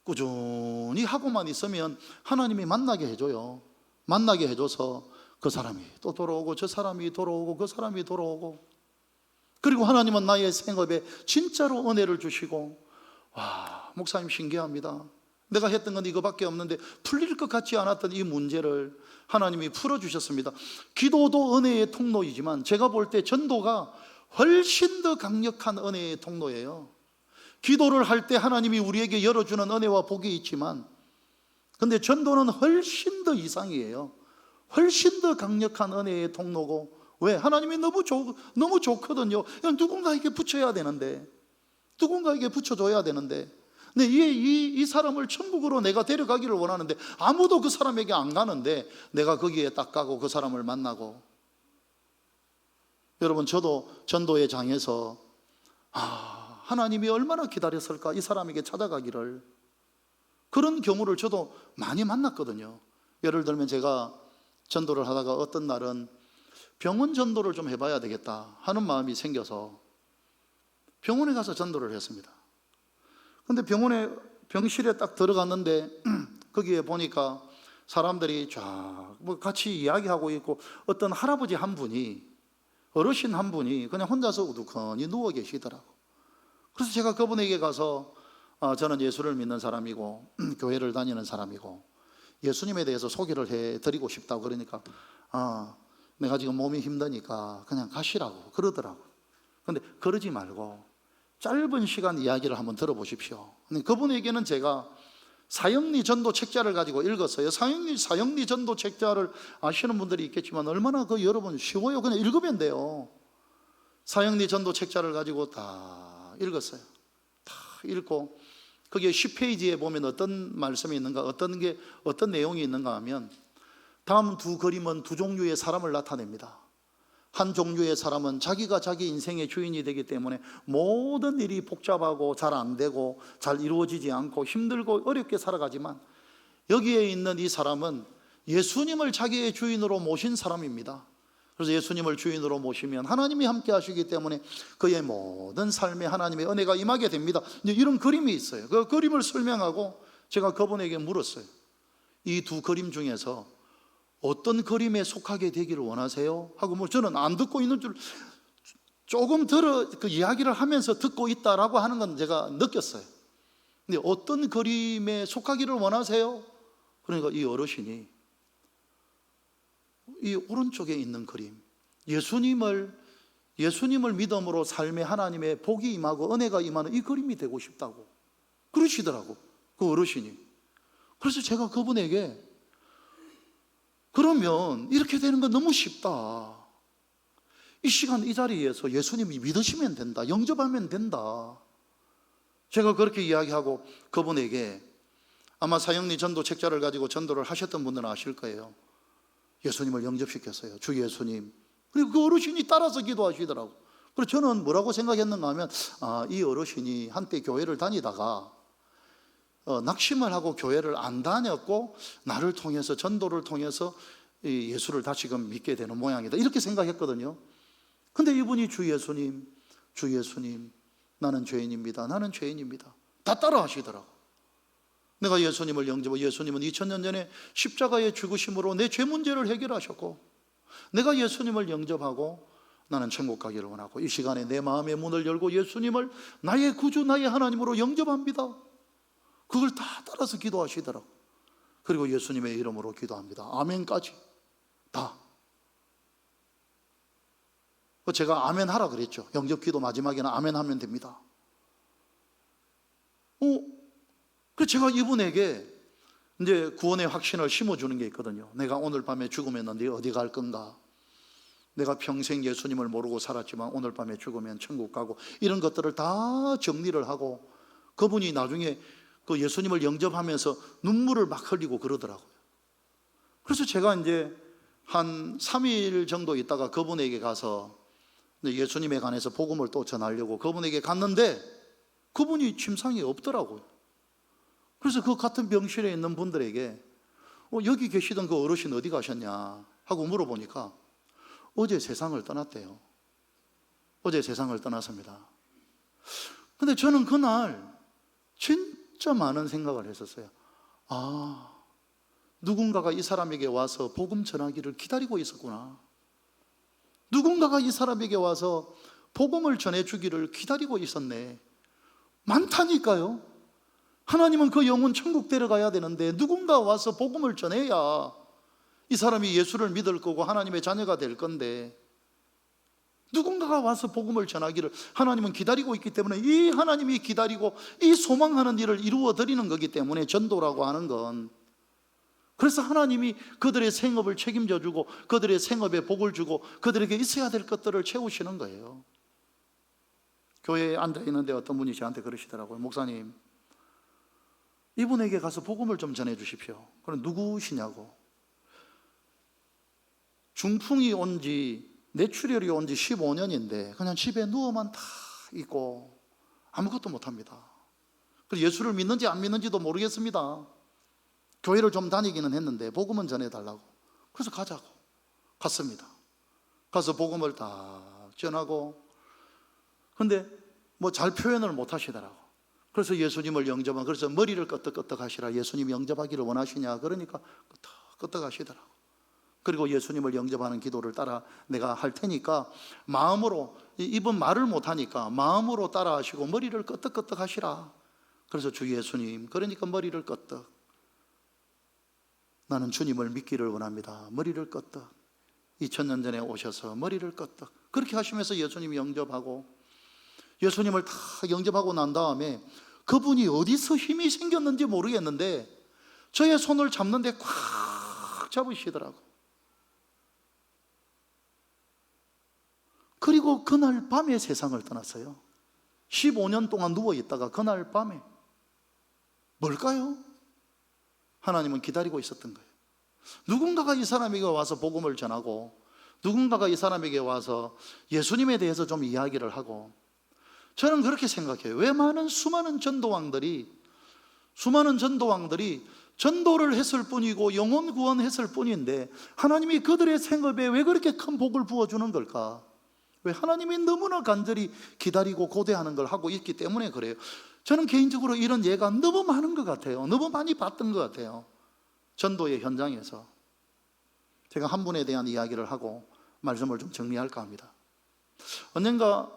꾸준히 하고만 있으면 하나님이 만나게 해줘요. 만나게 해줘서 그 사람이 또 돌아오고 저 사람이 돌아오고 그 사람이 돌아오고, 그리고 하나님은 나의 생업에 진짜로 은혜를 주시고. 목사님 신기합니다. 내가 했던 건 이거밖에 없는데 풀릴 것 같지 않았던 이 문제를 하나님이 풀어주셨습니다. 기도도 은혜의 통로이지만 제가 볼 때 전도가 훨씬 더 강력한 은혜의 통로예요. 기도를 할 때 하나님이 우리에게 열어주는 은혜와 복이 있지만, 근데 전도는 훨씬 더 이상이에요. 훨씬 더 강력한 은혜의 통로고. 왜? 하나님이 너무 좋거든요. 누군가에게 붙여야 되는데, 누군가에게 붙여줘야 되는데, 근데 이 사람을 천국으로 내가 데려가기를 원하는데 아무도 그 사람에게 안 가는데 내가 거기에 딱 가고 그 사람을 만나고. 여러분, 저도 전도의 장에서 하나님이 얼마나 기다렸을까, 이 사람에게 찾아가기를. 그런 경우를 저도 많이 만났거든요. 예를 들면 제가 전도를 하다가 어떤 날은 병원 전도를 좀 해봐야 되겠다 하는 마음이 생겨서 병원에 가서 전도를 했습니다. 근데 병실에 딱 들어갔는데 거기에 보니까 사람들이 쫙 같이 이야기하고 있고, 어떤 할아버지 한 분이, 어르신 한 분이 그냥 혼자서 우두커니 누워 계시더라고. 그래서 제가 그분에게 가서 저는 예수를 믿는 사람이고 교회를 다니는 사람이고 예수님에 대해서 소개를 해드리고 싶다고 그러니까 내가 지금 몸이 힘드니까 그냥 가시라고 그러더라고. 근데 그러지 말고 짧은 시간 이야기를 한번 들어보십시오. 그분에게는 제가 사형리 전도 책자를 가지고 읽었어요. 사형리 전도 책자를 아시는 분들이 있겠지만 얼마나 여러분 쉬워요. 그냥 읽으면 돼요. 사형리 전도 책자를 가지고 다 읽었어요. 다 읽고 거기에 10페이지에 보면 어떤 말씀이 있는가, 어떤 내용이 있는가 하면 다음 두 그림은 두 종류의 사람을 나타냅니다. 한 종류의 사람은 자기가 자기 인생의 주인이 되기 때문에 모든 일이 복잡하고 잘 안 되고 잘 이루어지지 않고 힘들고 어렵게 살아가지만, 여기에 있는 이 사람은 예수님을 자기의 주인으로 모신 사람입니다. 그래서 예수님을 주인으로 모시면 하나님이 함께 하시기 때문에 그의 모든 삶에 하나님의 은혜가 임하게 됩니다. 이제 이런 그림이 있어요. 그 그림을 설명하고 제가 그분에게 물었어요. 이 두 그림 중에서 어떤 그림에 속하게 되기를 원하세요? 하고 저는 안 듣고 있는 줄, 조금 그 이야기를 하면서 듣고 있다라고 하는 건 제가 느꼈어요. 근데 어떤 그림에 속하기를 원하세요? 그러니까 이 어르신이 이 오른쪽에 있는 그림, 예수님을 믿음으로 삶의 하나님의 복이 임하고 은혜가 임하는 이 그림이 되고 싶다고 그러시더라고, 그 어르신이. 그래서 제가 그분에게, 그러면 이렇게 되는 건 너무 쉽다. 이 시간 이 자리에서 예수님이 믿으시면 된다, 영접하면 된다. 제가 그렇게 이야기하고 그분에게, 아마 사형리 전도 책자를 가지고 전도를 하셨던 분들은 아실 거예요. 예수님을 영접시켰어요. 주 예수님. 그리고 그 어르신이 따라서 기도하시더라고. 그래서 저는 뭐라고 생각했는가 하면 이 어르신이 한때 교회를 다니다가 낙심을 하고 교회를 안 다녔고 나를 통해서, 전도를 통해서 예수를 다시금 믿게 되는 모양이다, 이렇게 생각했거든요. 근데 이분이 주 예수님 나는 죄인입니다, 나는 죄인입니다, 다 따라 하시더라고. 내가 예수님을 영접하고, 예수님은 2000년 전에 십자가의 죽으심으로 내 죄 문제를 해결하셨고, 내가 예수님을 영접하고 나는 천국 가기를 원하고 이 시간에 내 마음의 문을 열고 예수님을 나의 구주, 나의 하나님으로 영접합니다. 그걸 다 따라서 기도하시더라고. 그리고 예수님의 이름으로 기도합니다. 아멘까지 다. 제가 아멘 하라 그랬죠. 영접 기도 마지막에는 아멘 하면 됩니다. 그래서 제가 이분에게 이제 구원의 확신을 심어주는 게 있거든요. 내가 오늘 밤에 죽으면 네 어디 갈 건가? 내가 평생 예수님을 모르고 살았지만 오늘 밤에 죽으면 천국 가고, 이런 것들을 다 정리를 하고, 그분이 나중에 그 예수님을 영접하면서 눈물을 막 흘리고 그러더라고요. 그래서 제가 이제 한 3일 정도 있다가 그분에게 가서 예수님에 관해서 복음을 또 전하려고 그분에게 갔는데 그분이 침상이 없더라고요. 그래서 그 같은 병실에 있는 분들에게 여기 계시던 그 어르신 어디 가셨냐 하고 물어보니까 어제 세상을 떠났대요. 어제 세상을 떠났습니다. 근데 저는 그날 진짜 많은 생각을 했었어요. 누군가가 이 사람에게 와서 복음 전하기를 기다리고 있었구나. 누군가가 이 사람에게 와서 복음을 전해주기를 기다리고 있었네. 많다니까요. 하나님은 그 영혼 천국 데려가야 되는데 누군가 와서 복음을 전해야 이 사람이 예수를 믿을 거고 하나님의 자녀가 될 건데, 누군가가 와서 복음을 전하기를 하나님은 기다리고 있기 때문에, 이 하나님이 기다리고 이 소망하는 일을 이루어 드리는 거기 때문에 전도라고 하는 건, 그래서 하나님이 그들의 생업을 책임져 주고 그들의 생업에 복을 주고 그들에게 있어야 될 것들을 채우시는 거예요. 교회에 앉아 있는데 어떤 분이 저한테 그러시더라고요. 목사님, 이분에게 가서 복음을 좀 전해 주십시오. 그럼 누구시냐고. 중풍이 온 지, 뇌출혈이 온 지 15년인데 그냥 집에 누워만 다 있고 아무것도 못합니다. 그래서 예수를 믿는지 안 믿는지도 모르겠습니다. 교회를 좀 다니기는 했는데 복음은 전해달라고. 그래서 가자고 갔습니다. 가서 복음을 다 전하고, 근데 뭐 잘 표현을 못 하시더라고. 그래서 예수님을 영접한, 그래서 머리를 끄덕끄덕 하시라. 예수님 영접하기를 원하시냐? 그러니까 끄덕끄덕 하시더라고. 그리고 예수님을 영접하는 기도를 따라 내가 할 테니까 마음으로, 이분 말을 못 하니까 마음으로 따라 하시고 머리를 끄덕끄덕 하시라. 그래서 주 예수님, 그러니까 머리를 끄덕. 나는 주님을 믿기를 원합니다. 머리를 끄덕. 2000년 전에 오셔서 머리를 끄덕. 그렇게 하시면서 예수님 영접하고, 예수님을 다 영접하고 난 다음에 그분이 어디서 힘이 생겼는지 모르겠는데 저의 손을 잡는데 꽉 잡으시더라고. 그리고 그날 밤에 세상을 떠났어요. 15년 동안 누워있다가 그날 밤에. 뭘까요? 하나님은 기다리고 있었던 거예요. 누군가가 이 사람에게 와서 복음을 전하고, 누군가가 이 사람에게 와서 예수님에 대해서 좀 이야기를 하고. 저는 그렇게 생각해요. 왜 수많은 전도왕들이 전도를 했을 뿐이고 영혼 구원했을 뿐인데 하나님이 그들의 생업에 왜 그렇게 큰 복을 부어주는 걸까? 왜? 하나님이 너무나 간절히 기다리고 고대하는 걸 하고 있기 때문에 그래요. 저는 개인적으로 이런 예가 너무 많은 것 같아요. 너무 많이 봤던 것 같아요. 전도의 현장에서. 제가 한 분에 대한 이야기를 하고 말씀을 좀 정리할까 합니다. 언젠가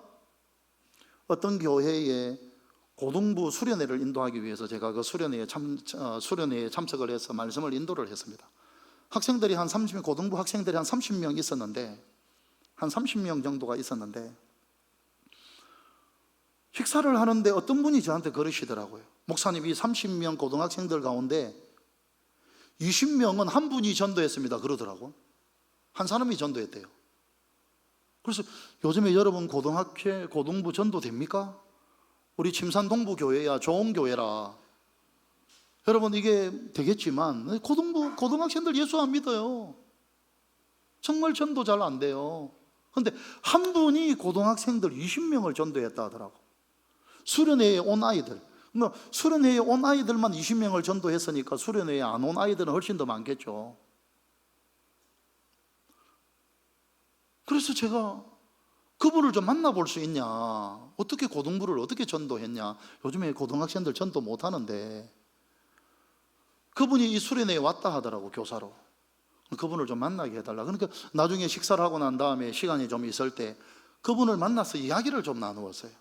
어떤 교회에 고등부 수련회를 인도하기 위해서 제가 그 수련회에 참석을 해서 말씀을 인도를 했습니다. 학생들이 고등부 학생들이 한 30명 있었는데, 한 30명 정도가 있었는데, 식사를 하는데 어떤 분이 저한테 그러시더라고요. 목사님, 이 30명 고등학생들 가운데 20명은 한 분이 전도했습니다. 그러더라고. 한 사람이 전도했대요. 그래서 요즘에 여러분 고등부 전도 됩니까? 우리 침산 동부교회야 좋은 교회라. 여러분 이게 되겠지만 고등학생들 예수 안 믿어요. 정말 전도 잘 안 돼요. 그런데 한 분이 고등학생들 20명을 전도했다 하더라고. 수련회에 온 아이들, 수련회에 온 아이들만 20명을 전도했으니까 수련회에 안 온 아이들은 훨씬 더 많겠죠. 그래서 제가 그분을 좀 만나볼 수 있냐, 어떻게 고등부를 어떻게 전도했냐. 요즘에 고등학생들 전도 못하는데 그분이 이 수련회에 왔다 하더라고, 교사로. 그분을 좀 만나게 해달라. 그러니까 나중에 식사를 하고 난 다음에 시간이 좀 있을 때 그분을 만나서 이야기를 좀 나누었어요.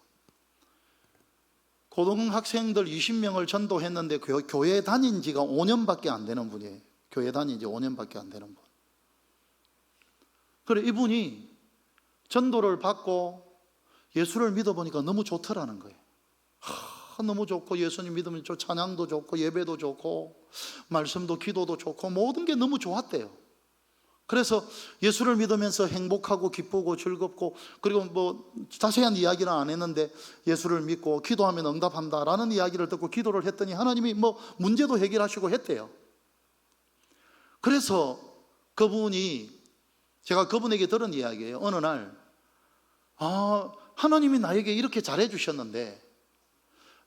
고등학생들 20명을 전도했는데 교회 다닌 지가 5년밖에 안 되는 분이에요. 교회 다닌 지 5년밖에 안 되는 분. 그래, 이분이 전도를 받고 예수를 믿어보니까 너무 좋더라는 거예요. 너무 좋고, 예수님 믿으면 찬양도 좋고, 예배도 좋고, 말씀도 기도도 좋고, 모든 게 너무 좋았대요. 그래서 예수를 믿으면서 행복하고 기쁘고 즐겁고, 그리고 뭐 자세한 이야기는 안 했는데 예수를 믿고 기도하면 응답한다라는 이야기를 듣고 기도를 했더니 하나님이 뭐 문제도 해결하시고 했대요. 그래서 제가 그분에게 들은 이야기예요. 어느 날 하나님이 나에게 이렇게 잘해 주셨는데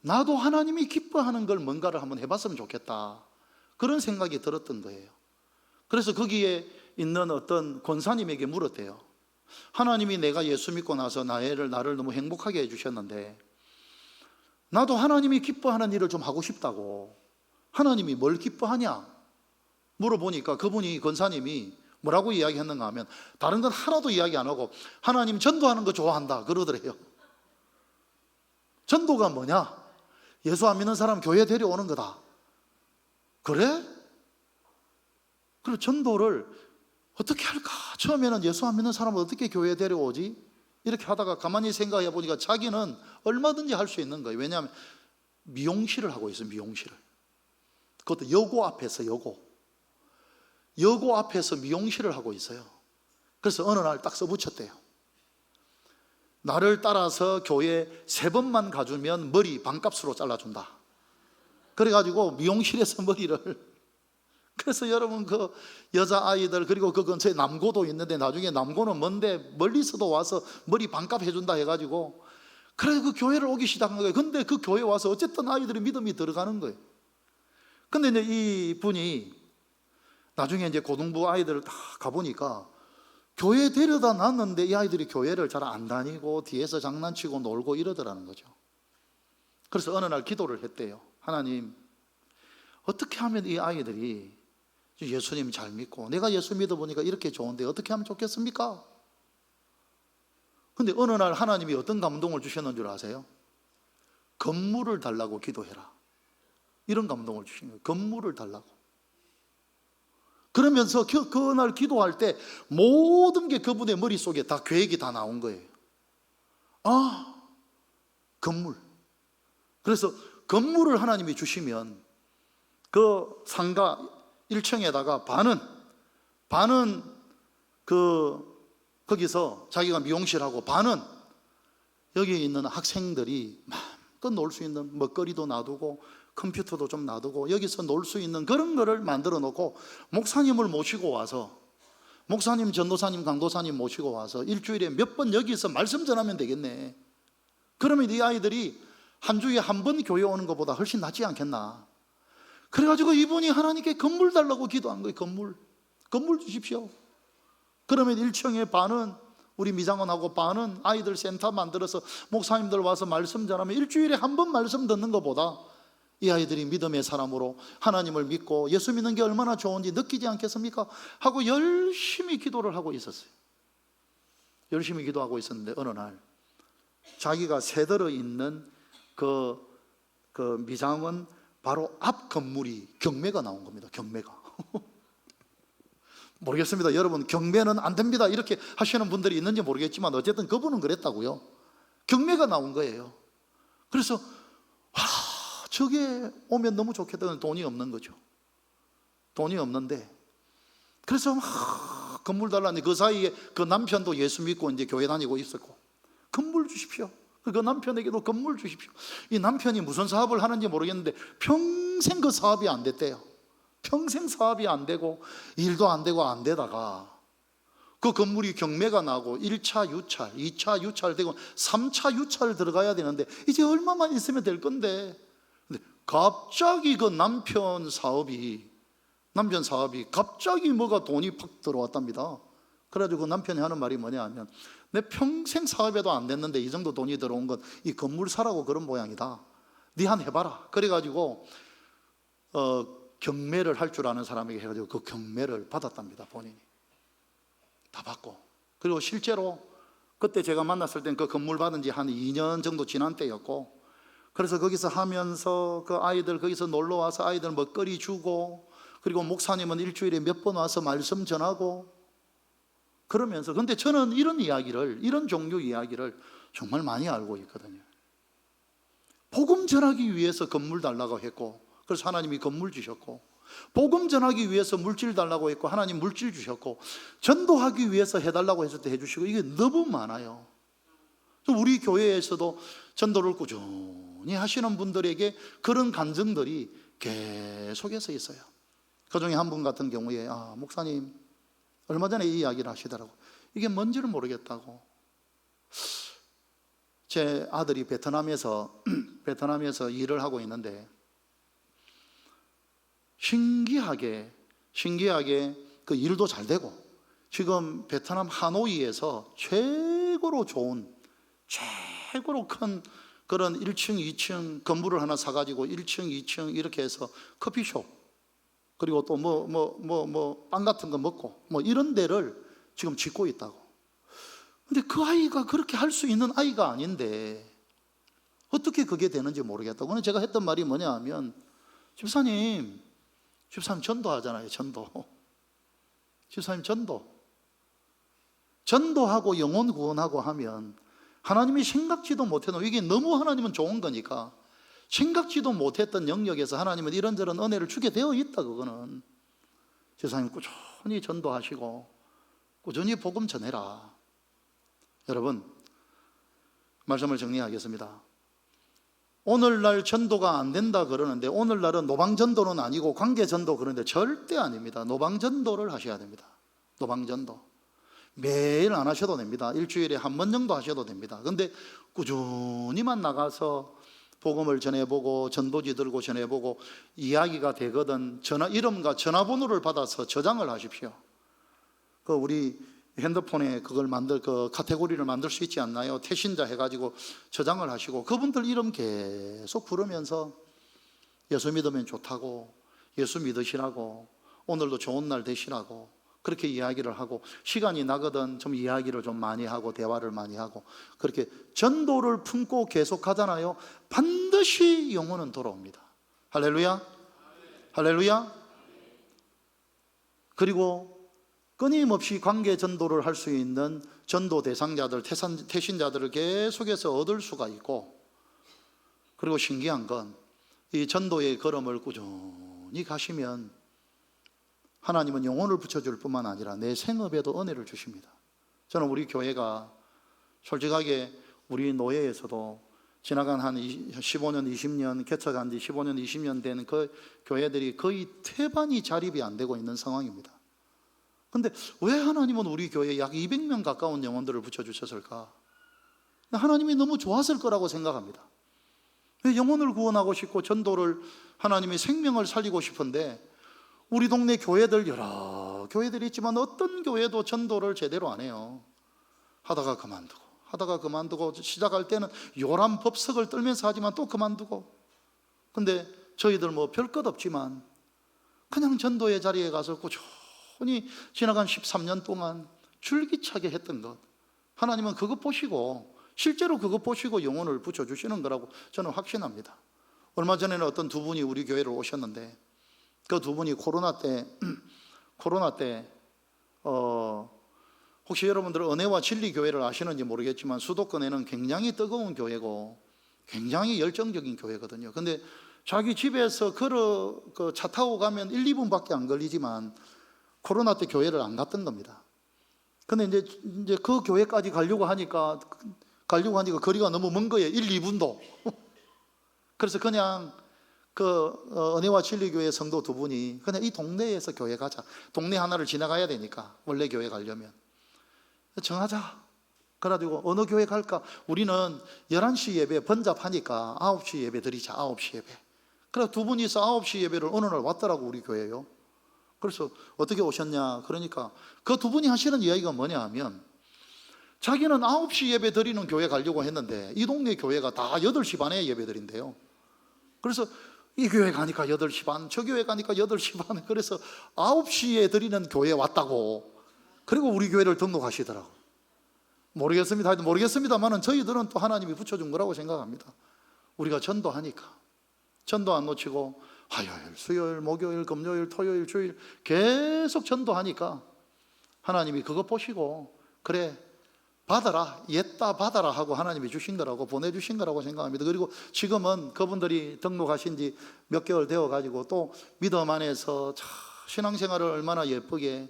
나도 하나님이 기뻐하는 걸 뭔가를 한번 해봤으면 좋겠다, 그런 생각이 들었던 거예요. 그래서 거기에 있는 어떤 권사님에게 물었대요. 하나님이 내가 예수 믿고 나서 나를 너무 행복하게 해주셨는데 나도 하나님이 기뻐하는 일을 좀 하고 싶다고. 하나님이 뭘 기뻐하냐 물어보니까 그분이, 권사님이 뭐라고 이야기했는가 하면 다른 건 하나도 이야기 안 하고 하나님 전도하는 거 좋아한다 그러더래요. 전도가 뭐냐? 예수 안 믿는 사람 교회 데려오는 거다. 그래? 그리고 전도를 어떻게 할까? 처음에는 예수 안 믿는 사람을 어떻게 교회에 데려오지? 이렇게 하다가 가만히 생각해 보니까 자기는 얼마든지 할 수 있는 거예요. 왜냐하면 미용실을 하고 있어요. 미용실을. 그것도 여고 앞에서 여고 앞에서 미용실을 하고 있어요. 그래서 어느 날 딱 써붙였대요. 나를 따라서 교회 3번만 가주면 머리 반값으로 잘라준다. 그래가지고 미용실에서 머리를 그래서 여러분 그 여자아이들 그리고 그 근처에 남고도 있는데 나중에 남고는 먼데 멀리서도 와서 머리 반값 해준다 해가지고 그래서 그 교회를 오기 시작한 거예요. 근데 그 교회 와서 어쨌든 아이들의 믿음이 들어가는 거예요. 근데 이제 이 분이 나중에 이제 고등부 아이들을 다 가보니까 교회 데려다 놨는데 이 아이들이 교회를 잘 안 다니고 뒤에서 장난치고 놀고 이러더라는 거죠. 그래서 어느 날 기도를 했대요. 하나님, 어떻게 하면 이 아이들이 예수님 잘 믿고 내가 예수 믿어보니까 이렇게 좋은데 어떻게 하면 좋겠습니까? 근데 어느 날 하나님이 어떤 감동을 주셨는 줄 아세요? 건물을 달라고 기도해라. 이런 감동을 주신 거예요. 건물을 달라고. 그러면서 그날 기도할 때 모든 게 그분의 머릿속에 다 계획이 다 나온 거예요. 아, 건물. 그래서 건물을 하나님이 주시면 그 상가 1층에다가 반은 거기서 자기가 미용실하고 반은 여기 있는 학생들이 마음껏 놀 수 있는 먹거리도 놔두고 컴퓨터도 좀 놔두고 여기서 놀 수 있는 그런 거를 만들어 놓고 목사님을 모시고 와서 목사님, 전도사님, 강도사님 모시고 와서 일주일에 몇 번 여기서 말씀 전하면 되겠네. 그러면 이 아이들이 한 주에 한 번 교회 오는 것보다 훨씬 낫지 않겠나. 그래가지고 이분이 하나님께 건물 달라고 기도한 거예요. 건물 주십시오. 그러면 1층에 반은 우리 미장원하고 반은 아이들 센터 만들어서 목사님들 와서 말씀 전하면 일주일에 한 번 말씀 듣는 것보다 이 아이들이 믿음의 사람으로 하나님을 믿고 예수 믿는 게 얼마나 좋은지 느끼지 않겠습니까? 하고 열심히 기도를 하고 있었어요. 열심히 기도하고 있었는데 어느 날 자기가 새들어 있는 그 미장원 바로 앞 건물이 경매가 나온 겁니다. 경매가. 모르겠습니다. 여러분, 경매는 안 됩니다 이렇게 하시는 분들이 있는지 모르겠지만 어쨌든 그분은 그랬다고요. 경매가 나온 거예요. 그래서 저게 오면 너무 좋겠다는 돈이 없는 거죠. 돈이 없는데 그래서 건물 달라니 그 사이에 그 남편도 예수 믿고 이제 교회 다니고 있었고 건물 주십시오. 그 남편에게도 건물 주십시오. 이 남편이 무슨 사업을 하는지 모르겠는데 평생 그 사업이 안 됐대요. 평생 사업이 안 되고 일도 안 되고 안 되다가 그 건물이 경매가 나고 1차 유찰, 2차 유찰 되고 3차 유찰 들어가야 되는데 이제 얼마만 있으면 될 건데 근데 갑자기 그 남편 사업이 갑자기 뭐가 돈이 팍 들어왔답니다. 그래가지고 그 남편이 하는 말이 뭐냐 하면 내 평생 사업에도 안 됐는데 이 정도 돈이 들어온 건 이 건물 사라고 그런 모양이다. 네 한 해봐라. 그래가지고 경매를 할 줄 아는 사람에게 해가지고 그 경매를 받았답니다. 본인이 다 받고 그리고 실제로 그때 제가 만났을 땐 그 건물 받은 지 한 2년 정도 지난 때였고 그래서 거기서 하면서 그 아이들 거기서 놀러 와서 아이들 먹거리 주고 그리고 목사님은 일주일에 몇 번 와서 말씀 전하고 그러면서 근데 저는 이런 종류 이야기를 정말 많이 알고 있거든요. 복음 전하기 위해서 건물 달라고 했고 그래서 하나님이 건물 주셨고 복음 전하기 위해서 물질 달라고 했고 하나님 물질 주셨고 전도하기 위해서 해달라고 했을 때 해주시고 이게 너무 많아요. 우리 교회에서도 전도를 꾸준히 하시는 분들에게 그런 간증들이 계속해서 있어요. 그 중에 한 분 같은 경우에 목사님 얼마 전에 이 이야기를 하시더라고. 이게 뭔지를 모르겠다고. 제 아들이 베트남에서 일을 하고 있는데 신기하게 그 일도 잘 되고 지금 베트남 하노이에서 최고로 큰 그런 1층, 2층 건물을 하나 사가지고 1층, 2층 이렇게 해서 커피숍 그리고 또 빵 같은 거 먹고 이런 데를 지금 짓고 있다고. 근데 그 아이가 그렇게 할 수 있는 아이가 아닌데 어떻게 그게 되는지 모르겠다고. 근데 제가 했던 말이 뭐냐 하면 집사님 전도하잖아요. 집사님 전도하고 영혼 구원하고 하면 하나님이 생각지도 못해도 이게 너무 하나님은 좋은 거니까 생각지도 못했던 영역에서 하나님은 이런저런 은혜를 주게 되어 있다. 그거는 집사님 꾸준히 전도하시고 꾸준히 복음 전해라. 여러분 말씀을 정리하겠습니다. 오늘날 전도가 안 된다 그러는데, 오늘날은 노방전도는 아니고 관계전도 그러는데 절대 아닙니다. 노방전도를 하셔야 됩니다. 노방전도 매일 안 하셔도 됩니다. 일주일에 한 번 정도 하셔도 됩니다. 근데 꾸준히만 나가서 복음을 전해보고 전도지 들고 전해보고 이야기가 되거든 이름과 전화번호를 받아서 저장을 하십시오. 그 우리 핸드폰에 그걸 그 카테고리를 만들 수 있지 않나요? 태신자 해가지고 저장을 하시고 그분들 이름 계속 부르면서 예수 믿으면 좋다고, 예수 믿으시라고, 오늘도 좋은 날 되시라고 그렇게 이야기를 하고, 시간이 나거든 좀 이야기를 좀 많이 하고 대화를 많이 하고 그렇게 전도를 품고 계속 하잖아요. 반드시 영혼은 돌아옵니다. 할렐루야, 할렐루야. 그리고 끊임없이 관계 전도를 할 수 있는 전도 대상자들, 태신자들을 계속해서 얻을 수가 있고, 그리고 신기한 건 이 전도의 걸음을 꾸준히 가시면 하나님은 영혼을 붙여줄 뿐만 아니라 내 생업에도 은혜를 주십니다. 저는 우리 교회가 솔직하게 우리 노예에서도 지나간 한 15년, 20년, 개척한 지 15년, 20년 된 그 교회들이 거의 태반이 자립이 안 되고 있는 상황입니다. 근데 왜 하나님은 우리 교회에 약 200명 가까운 영혼들을 붙여주셨을까? 하나님이 너무 좋았을 거라고 생각합니다. 영혼을 구원하고 싶고 전도를, 하나님이 생명을 살리고 싶은데 우리 동네 교회들 여러 교회들이 있지만 어떤 교회도 전도를 제대로 안 해요. 하다가 그만두고 시작할 때는 요란 법석을 떨면서 하지만 또 그만두고. 근데 저희들 뭐 별 것 없지만 그냥 전도의 자리에 가서 꾸준히 지나간 13년 동안 줄기차게 했던 것, 하나님은 그것 보시고, 실제로 그것 보시고 영혼을 붙여주시는 거라고 저는 확신합니다. 얼마 전에는 어떤 두 분이 우리 교회를 오셨는데 그 두 분이 코로나 때 혹시 여러분들 은혜와 진리 교회를 아시는지 모르겠지만 수도권에는 굉장히 뜨거운 교회고 굉장히 열정적인 교회거든요. 근데 자기 집에서 차 타고 가면 1, 2분밖에 안 걸리지만 코로나 때 교회를 안 갔던 겁니다. 근데 이제 그 교회까지 가려고 하니까 거리가 너무 먼 거예요. 1, 2분도. 그래서 그냥 은혜와 진리교회 성도 두 분이 그냥 이 동네에서 교회 가자. 동네 하나를 지나가야 되니까 원래 교회 가려면 정하자. 그래가지고 어느 교회 갈까? 우리는 11시 예배 번잡하니까 9시 예배 드리자. 9시 예배. 그래서 두 분이서 9시 예배를 어느 날 왔더라고, 우리 교회요. 그래서 어떻게 오셨냐? 그러니까 그 두 분이 하시는 이야기가 뭐냐 하면, 자기는 9시 예배 드리는 교회 가려고 했는데 이 동네 교회가 다 8시 반에 예배 드린대요. 그래서 이 교회 가니까 8시 반, 저 교회 가니까 8시 반, 그래서 9시에 드리는 교회에 왔다고. 그리고 우리 교회를 등록하시더라고. 모르겠습니다. 하여튼 모르겠습니다만은 저희들은 또 하나님이 붙여준 거라고 생각합니다. 우리가 전도하니까 전도 안 놓치고 화요일, 수요일, 목요일, 금요일, 토요일, 주일 계속 전도하니까 하나님이 그거 보시고 그래 받아라, 옛다 받아라 하고 하나님이 주신 거라고, 보내주신 거라고 생각합니다. 그리고 지금은 그분들이 등록하신 지 몇 개월 되어가지고 또 믿음 안에서 신앙생활을 얼마나 예쁘게,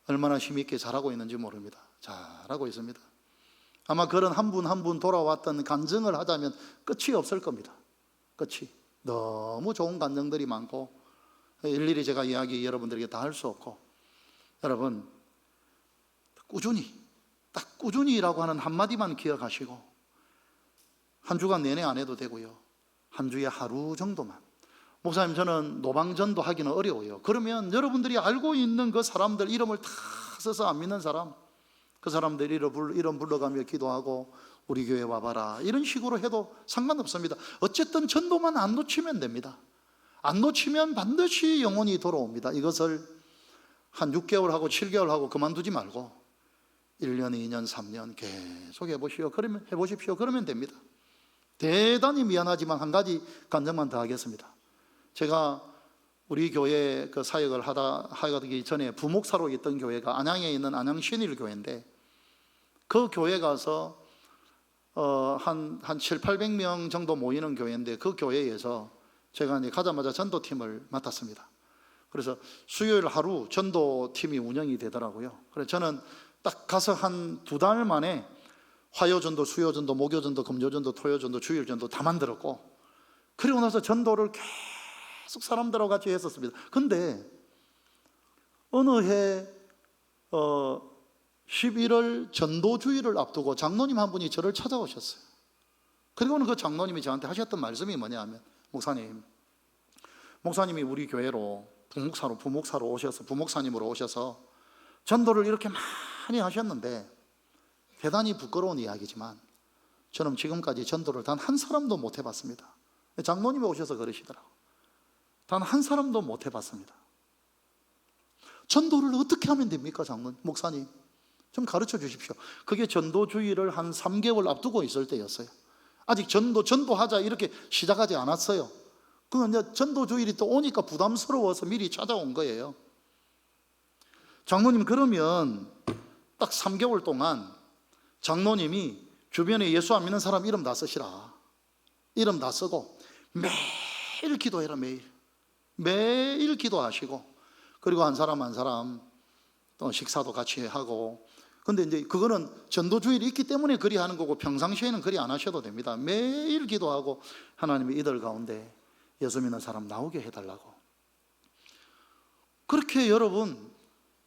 얼마나 힘있게 잘하고 있는지 모릅니다. 잘하고 있습니다. 아마 그런 한 분 한 분 돌아왔던 간증을 하자면 끝이 없을 겁니다. 끝이. 너무 좋은 간증들이 많고 일일이 제가 이야기 여러분들에게 다 할 수 없고, 여러분 딱 꾸준히라고 하는 한마디만 기억하시고 한 주간 내내 안 해도 되고요, 한 주에 하루 정도만. 목사님 저는 노방전도 하기는 어려워요. 그러면 여러분들이 알고 있는 그 사람들 이름을 다 써서 안 믿는 사람, 그 사람들 이름 불러가며 기도하고 우리 교회 와봐라 이런 식으로 해도 상관없습니다. 어쨌든 전도만 안 놓치면 됩니다. 안 놓치면 반드시 영혼이 돌아옵니다. 이것을 한 6개월 하고 7개월 하고 그만두지 말고 1년, 2년, 3년 계속 해보십시오. 그러면 됩니다. 대단히 미안하지만 한 가지 간증만 더 하겠습니다. 제가 우리 교회 그 사역을 하기 전에 부목사로 있던 교회가 안양에 있는 안양신일교회인데, 그 교회 가서 한 7, 800명 정도 모이는 교회인데, 그 교회에서 제가 이제 가자마자 전도팀을 맡았습니다. 그래서 수요일 하루 전도팀이 운영이 되더라고요. 그래서 저는 딱 가서 한 2달 만에 화요전도, 수요전도, 목요전도, 금요전도, 토요전도, 주일전도 다 만들었고, 그리고 나서 전도를 계속 사람들하고 같이 했었습니다. 근데 어느 해 11월 전도주의를 앞두고 장로님 한 분이 저를 찾아오셨어요. 그리고는 그 장로님이 저한테 하셨던 말씀이 뭐냐 하면, 목사님이 우리 교회로 부목사로 오셔서, 부목사님으로 오셔서 전도를 이렇게 많이 하셨는데 대단히 부끄러운 이야기지만 저는 지금까지 전도를 단 한 사람도 못 해봤습니다. 장로님이 오셔서 그러시더라고요. 단 한 사람도 못 해봤습니다. 전도를 어떻게 하면 됩니까, 목사님? 좀 가르쳐 주십시오. 그게 전도주의를 한 3개월 앞두고 있을 때였어요. 아직 전도하자 이렇게 시작하지 않았어요. 그건 이제 전도주일이 또 오니까 부담스러워서 미리 찾아온 거예요. 장로님, 그러면 딱 3개월 동안 장로님이 주변에 예수 안 믿는 사람 이름 다 쓰시라. 이름 다 쓰고 매일 기도해라. 매일 기도하시고, 그리고 한 사람 또 식사도 같이 하고. 근데 이제 그거는 전도주일이 있기 때문에 그리 하는 거고, 평상시에는 그리 안 하셔도 됩니다. 매일 기도하고 하나님이 이들 가운데 예수 믿는 사람 나오게 해달라고. 그렇게 여러분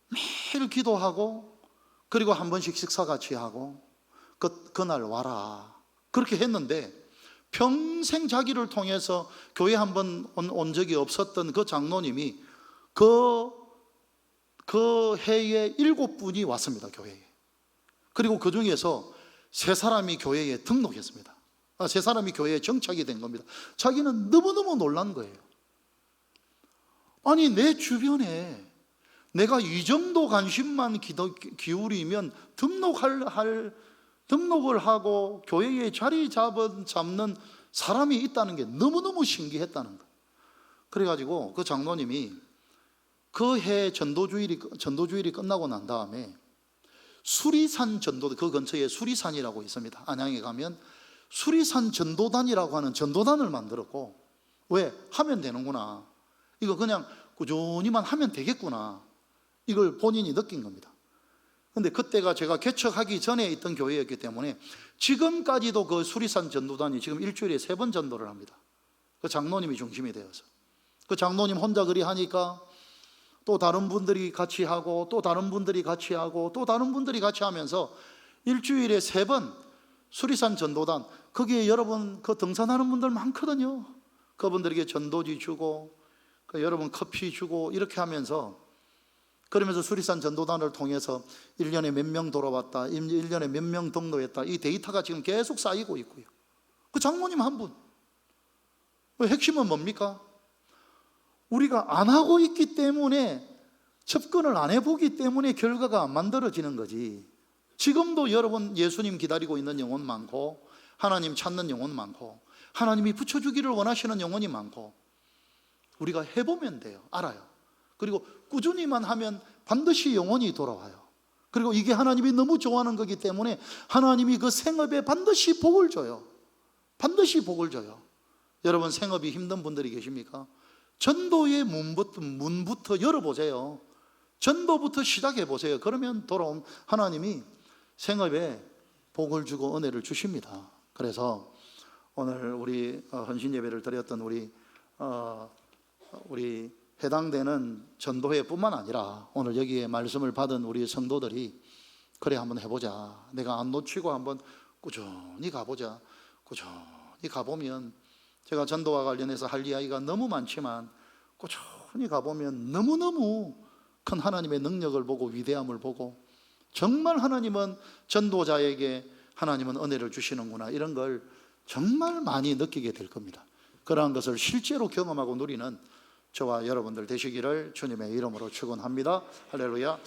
매일 기도하고, 그리고 한 번씩 식사 같이 하고, 그날 와라. 그렇게 했는데 평생 자기를 통해서 교회 한 번 온 적이 없었던 그 장로님이 그 해에 7분이 왔습니다, 교회에. 그리고 그 중에서 3사람이 교회에 등록했습니다. 3사람이 교회에 정착이 된 겁니다. 자기는 너무너무 놀란 거예요. 아니, 내 주변에 내가 이 정도 관심만 기울이면 등록을 하고 교회에 자리 잡는 사람이 있다는 게 너무너무 신기했다는 거예요. 그래가지고 그 장로님이 그 해 전도주일이 끝나고 난 다음에 수리산 전도단, 그 근처에 수리산이라고 있습니다. 안양에 가면 수리산 전도단이라고 하는 전도단을 만들었고, 왜? 하면 되는구나. 이거 그냥 꾸준히만 하면 되겠구나. 이걸 본인이 느낀 겁니다. 근데 그때가 제가 개척하기 전에 있던 교회였기 때문에 지금까지도 그 수리산 전도단이 지금 일주일에 3번 전도를 합니다. 그 장로님이 중심이 되어서. 그 장로님 혼자 그리 하니까 또 다른 분들이 같이 하고, 또 다른 분들이 같이 하고, 또 다른 분들이 같이 하면서 일주일에 3번 수리산 전도단, 거기에 여러분 그 등산하는 분들 많거든요. 그분들에게 전도지 주고, 여러분 커피 주고, 이렇게 하면서, 그러면서 수리산 전도단을 통해서 1년에 몇 명 돌아왔다, 1년에 몇 명 등록했다, 이 데이터가 지금 계속 쌓이고 있고요. 그 장로님 한 분. 핵심은 뭡니까? 우리가 안 하고 있기 때문에, 접근을 안 해보기 때문에 결과가 안 만들어지는 거지. 지금도 여러분 예수님 기다리고 있는 영혼 많고, 하나님 찾는 영혼 많고, 하나님이 붙여주기를 원하시는 영혼이 많고, 우리가 해보면 돼요. 알아요. 그리고 꾸준히만 하면 반드시 영혼이 돌아와요. 그리고 이게 하나님이 너무 좋아하는 거기 때문에 하나님이 그 생업에 반드시 복을 줘요. 반드시 복을 줘요. 여러분, 생업이 힘든 분들이 계십니까? 전도의 문부터 열어보세요. 전도부터 시작해보세요. 그러면 돌아온 하나님이 생업에 복을 주고 은혜를 주십니다. 그래서 오늘 우리 헌신 예배를 드렸던 우리 해당되는 전도회 뿐만 아니라 오늘 여기에 말씀을 받은 우리 성도들이, 그래 한번 해보자, 내가 안 놓치고 한번 꾸준히 가보자. 꾸준히 가보면, 제가 전도와 관련해서 할 이야기가 너무 많지만 꾸준히 가보면 너무너무 큰 하나님의 능력을 보고, 위대함을 보고, 정말 하나님은 전도자에게 하나님은 은혜를 주시는구나, 이런 걸 정말 많이 느끼게 될 겁니다. 그러한 것을 실제로 경험하고 누리는 저와 여러분들 되시기를 주님의 이름으로 축원합니다. 할렐루야.